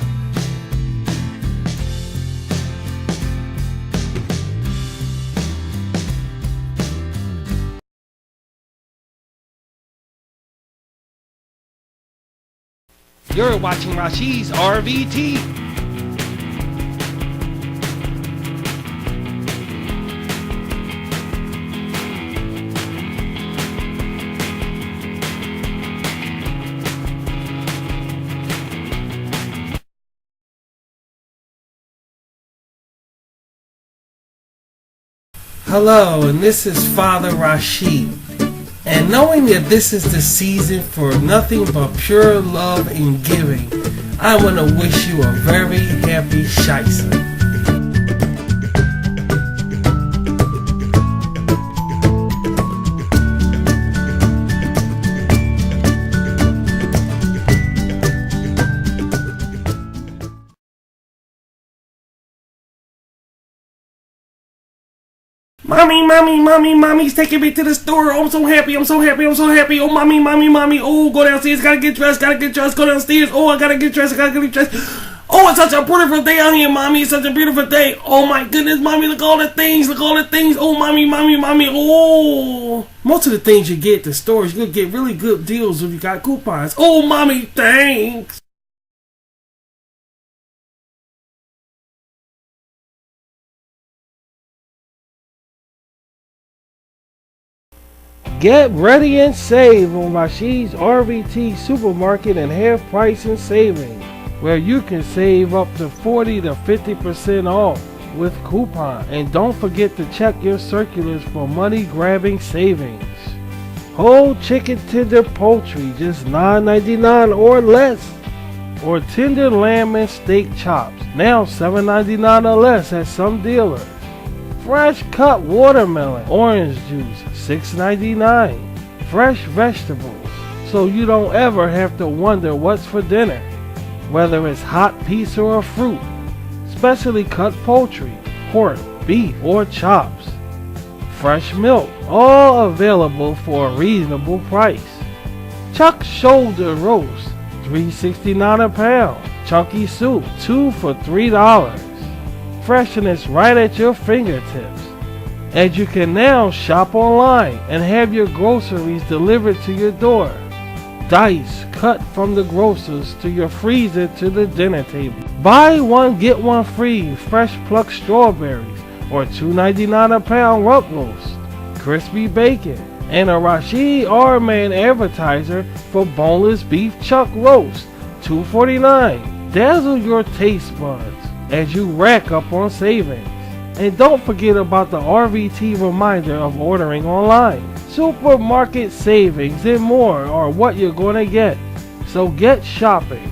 You're watching Rashid's RVT. Hello, and this is Father Rashid. And knowing that this is the season for nothing but pure love and giving, I want to wish you a very happy Shaisa. Mommy's taking me to the store. Oh, I'm so happy. Oh, mommy. Oh, go downstairs. Gotta get dressed. Go downstairs. Oh, I gotta get dressed. Oh, it's such a beautiful day out here, mommy. It's such a beautiful day. Oh, my goodness, mommy. Look at all the things. Oh, mommy. Oh, most of the things you get at the stores, you'll get really good deals if you got coupons. Oh, mommy, thanks. Get ready and save on Rashid's RVT Supermarket and Half Price and Savings, where you can save up to 40 to 50% off with coupon. And don't forget to check your circulars for money-grabbing savings. Whole chicken tender poultry, just $9.99 or less. Or tender lamb and steak chops, now $7.99 or less at some dealers. Fresh cut watermelon, orange juice, $6.99. Fresh vegetables, so you don't ever have to wonder what's for dinner. Whether it's hot pizza or fruit, specially cut poultry, pork, beef, or chops. Fresh milk, all available for a reasonable price. Chuck shoulder roast, $3.69 a pound. Chunky soup, 2 for $3. Freshness right at your fingertips. And you can now shop online and have your groceries delivered to your door. Dice cut from the grocers to your freezer to the dinner table. Buy one get one free fresh plucked strawberries or $2.99 a pound rump roast. Crispy bacon and a Rashid R-Man advertiser for boneless beef chuck roast, $2.49. Dazzle your taste buds as you rack up on savings. And don't forget about the RVT reminder of ordering online. Supermarket savings and more are what you're going to get. So get shopping.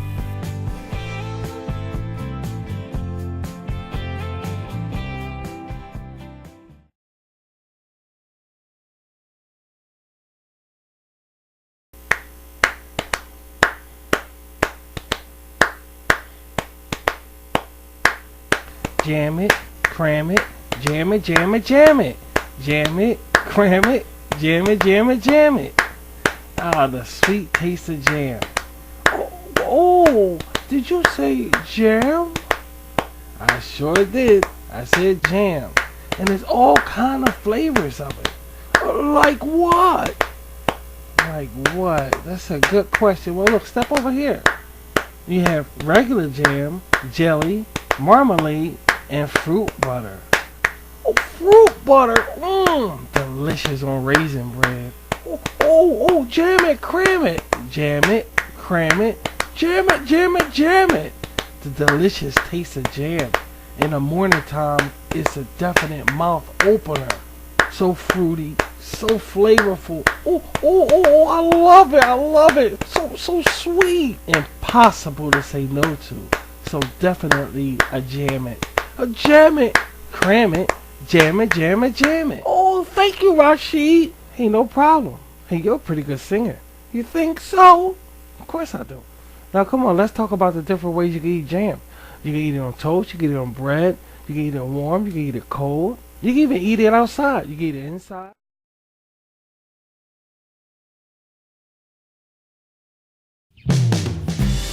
Jam it, cram it, jam it. Jam it, cram it, jam it. Ah, the sweet taste of jam. Oh, did you say jam? I sure did. I said jam. And there's all kind of flavors of it. Like what? That's a good question. Well, look, step over here. You have regular jam, jelly, marmalade, and fruit butter. Oh, fruit butter! Delicious on raisin bread. Oh, jam it, cram it. Jam it, cram it, jam it. The delicious taste of jam in the morning time is a definite mouth opener. So fruity, so flavorful. I love it. So sweet. Impossible to say no to. So definitely a jam it. Jam it, cram it, jam it. Oh, thank you, Rashid. Hey, no problem. Hey, you're a pretty good singer. You think so? Of course I do. Now, come on, let's talk about the different ways you can eat jam. You can eat it on toast, you can eat it on bread, you can eat it warm, you can eat it cold. You can even eat it outside. You can eat it inside.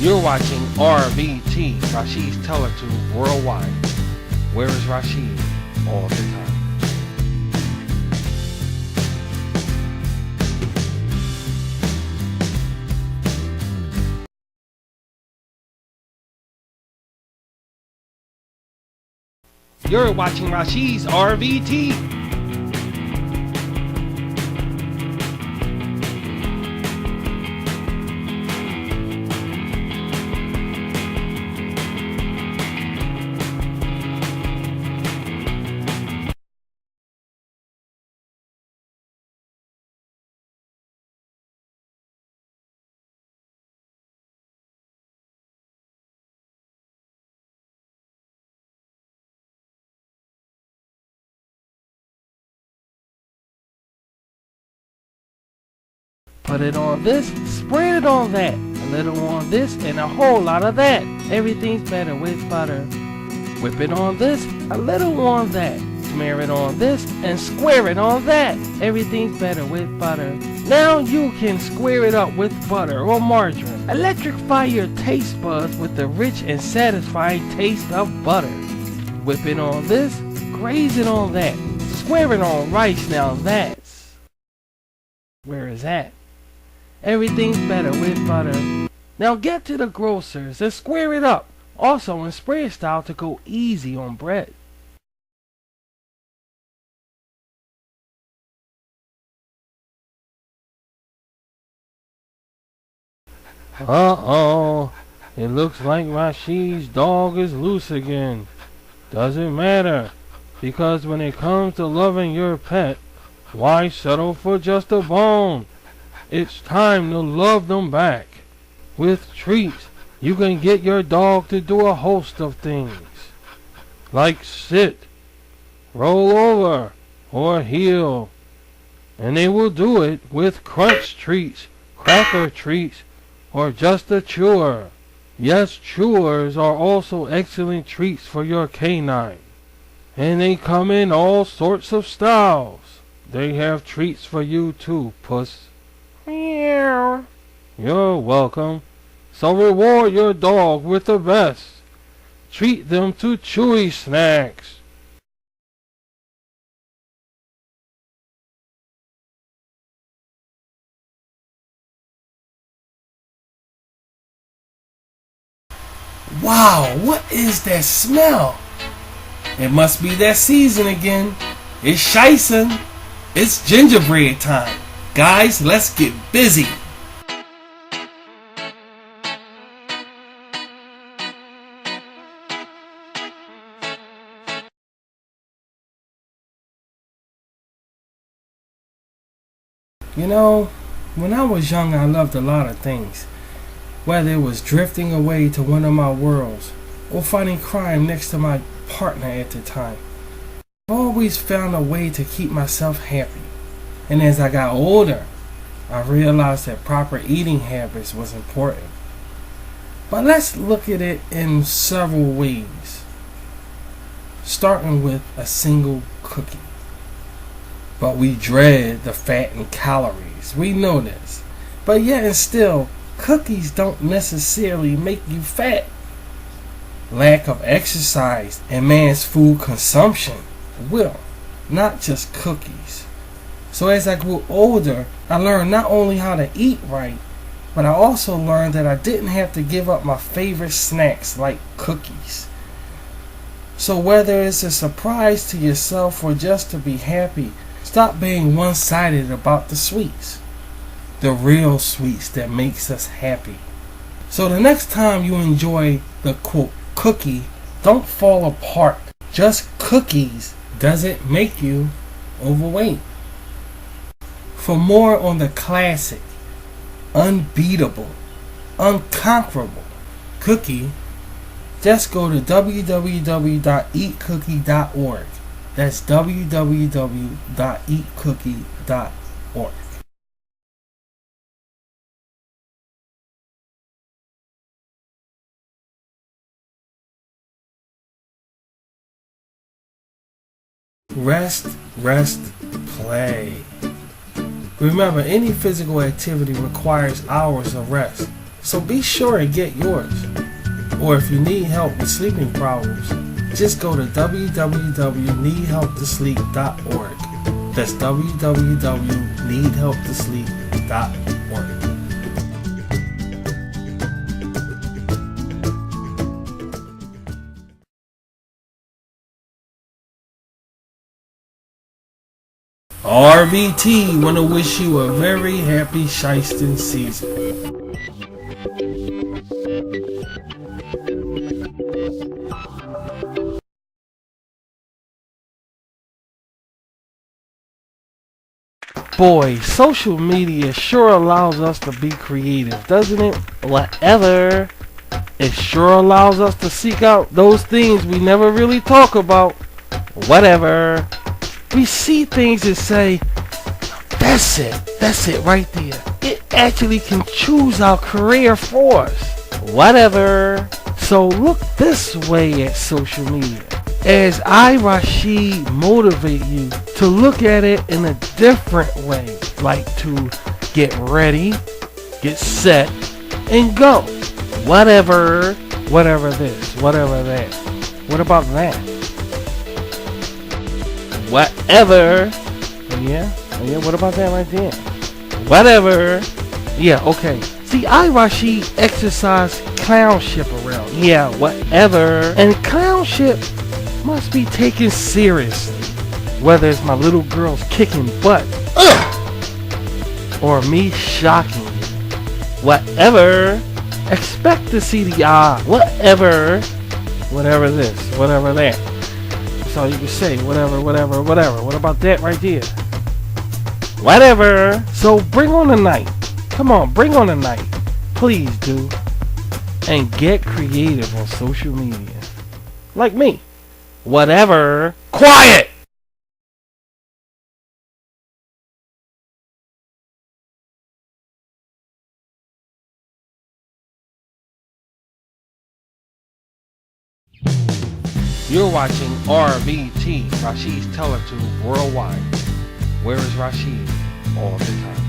You're watching RVT, Rashid's Teletube Worldwide. Where is Rashid? All the time. You're watching Rashid's RVT. Put it on this, spread it on that. A little on this and a whole lot of that. Everything's better with butter. Whip it on this, a little on that. Smear it on this and square it on that. Everything's better with butter. Now you can square it up with butter or margarine. Electrify your taste buds with the rich and satisfying taste of butter. Whip it on this, graze it on that. Square it on rice, now that's where is that? Everything's better with butter. Now get to the grocers and square it up. Also in spread style to go easy on bread. Uh-oh, it looks like Rashid's dog is loose again. Doesn't matter, because when it comes to loving your pet, why settle for just a bone? It's time to love them back. With treats, you can get your dog to do a host of things, like sit, roll over, or heel. And they will do it with crunch treats, cracker treats, or just a chewer. Yes, chewers are also excellent treats for your canine. And they come in all sorts of styles. They have treats for you too, puss. Meow. You're welcome. So reward your dog with the best. Treat them to chewy snacks. Wow, what is that smell? It must be that season again. It's Shison. It's gingerbread time. Guys, let's get busy. You know, when I was young, I loved a lot of things. Whether it was drifting away to one of my worlds or fighting crime next to my partner at the time. I've always found a way to keep myself happy. And as I got older, I realized that proper eating habits was important. But let's look at it in several ways. Starting with a single cookie. But we dread the fat and calories. We know this. But yet and still, cookies don't necessarily make you fat. Lack of exercise and man's food consumption will, not just cookies. So as I grew older, I learned not only how to eat right, but I also learned that I didn't have to give up my favorite snacks like cookies. So whether it's a surprise to yourself or just to be happy, stop being one-sided about the sweets. The real sweets that makes us happy. So the next time you enjoy the quote cookie, don't fall apart. Just cookies doesn't make you overweight. For more on the classic, unbeatable, unconquerable cookie, just go to www.eatcookie.org. That's www.eatcookie.org. Rest, rest, play. Remember, any physical activity requires hours of rest, so be sure to get yours. Or if you need help with sleeping problems, just go to www.needhelptosleep.org. That's www.needhelptosleep.org. RVT want to wish you a very happy Shyston season. Boy, social media sure allows us to be creative, doesn't it? Whatever. It sure allows us to seek out those things we never really talk about. Whatever. We see things and say, that's it right there. It actually can choose our career for us. Whatever. So look this way at social media. As I, Rashid, motivate you to look at it in a different way. Like to get ready, get set, and go. Whatever. Whatever this, whatever that. What about that? Whatever. Yeah, what about that right there? Whatever. Yeah, okay. See, I, Rashid, exercise clownship around. Yeah, whatever. And clownship must be taken seriously. Whether it's my little girls kicking butt, or me shocking you. Whatever. Expect to see the whatever. Whatever this, whatever that. That's all you can say. Whatever. What about that right there? Whatever. So bring on the night. Come on, bring on the night. Please do. And get creative on social media. Like me. Whatever. Quiet! You're watching RVT, Rashid's Teletube Worldwide. Where is Rashid all the time?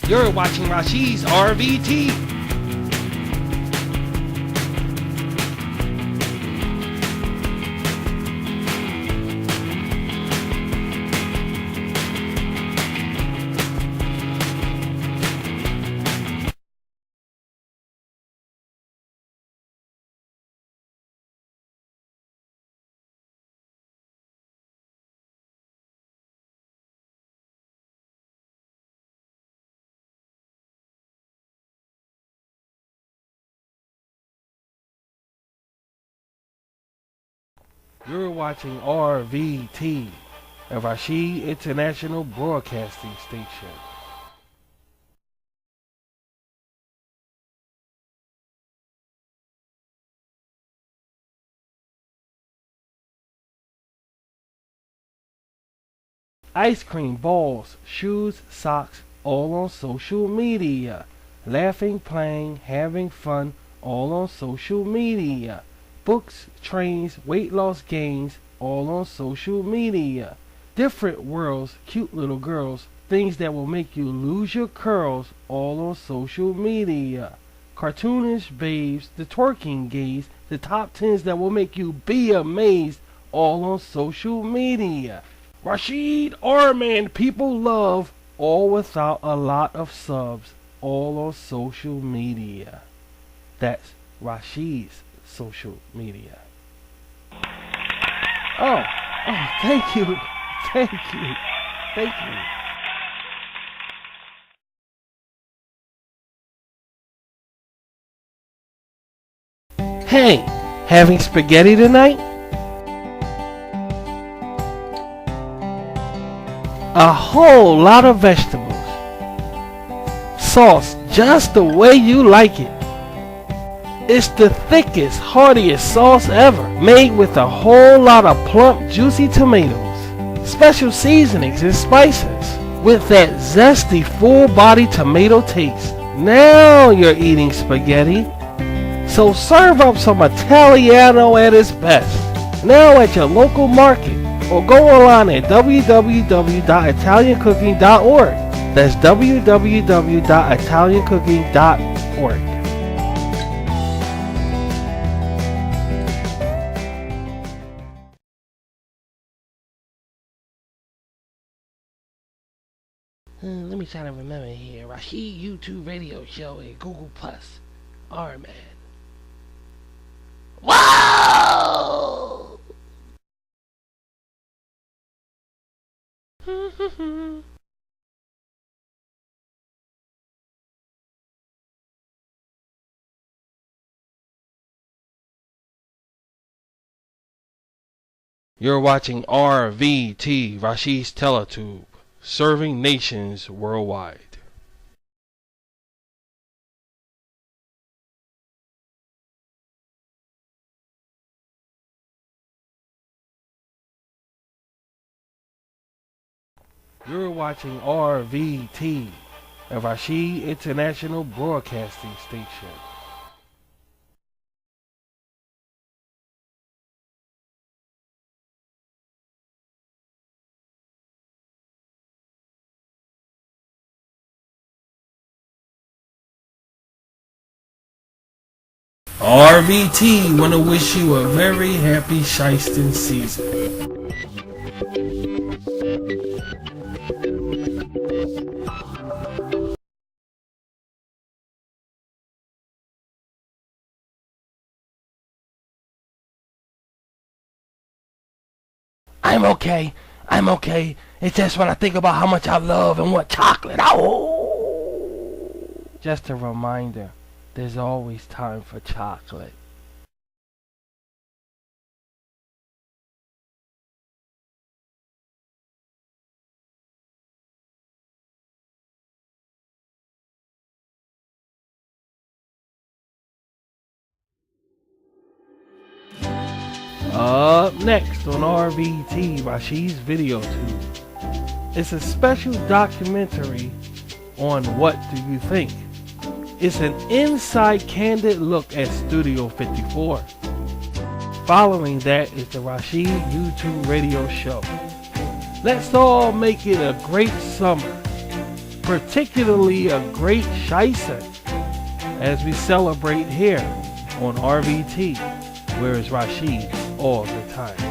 You're watching Rashid's RVT. You're watching RVT, a Rashid International Broadcasting Station. Ice cream, balls, shoes, socks, all on social media. Laughing, playing, having fun, all on social media. Books, trains, weight loss gains, all on social media. Different worlds, cute little girls, things that will make you lose your curls, all on social media. Cartoonish babes, the twerking gays, the top 10s that will make you be amazed, all on social media. Rashid Arman people love, all without a lot of subs, all on social media. That's Rashid's social media. Oh, thank you. Thank you. Thank you. Hey, having spaghetti tonight? A whole lot of vegetables. Sauce just the way you like it. It's the thickest, heartiest sauce ever, made with a whole lot of plump, juicy tomatoes, special seasonings and spices, with that zesty, full-bodied tomato taste. Now you're eating spaghetti. So serve up some Italiano at its best, now at your local market, or go online at www.italiancooking.org. That's www.italiancooking.org. Let me try to remember here. Rashid YouTube radio show and Google Plus. Arman. Whoa! You're watching RVT, Rashid's Teletube, serving nations worldwide. You're watching RVT, a Rashid International Broadcasting Station. RVT want to wish you a very happy Shiesting season. I'm okay. I'm okay. It's just when I think about how much I love and want chocolate. Oh! Just a reminder, there's always time for chocolate. Up next on RVT, Rashid's Video Tube, it's a special documentary on What Do You Think? It's an inside candid look at Studio 54. Following that is the Rashid YouTube radio show. Let's all make it a great summer, particularly a great Shiesting, as we celebrate here on RVT, where it's Rashid all the time.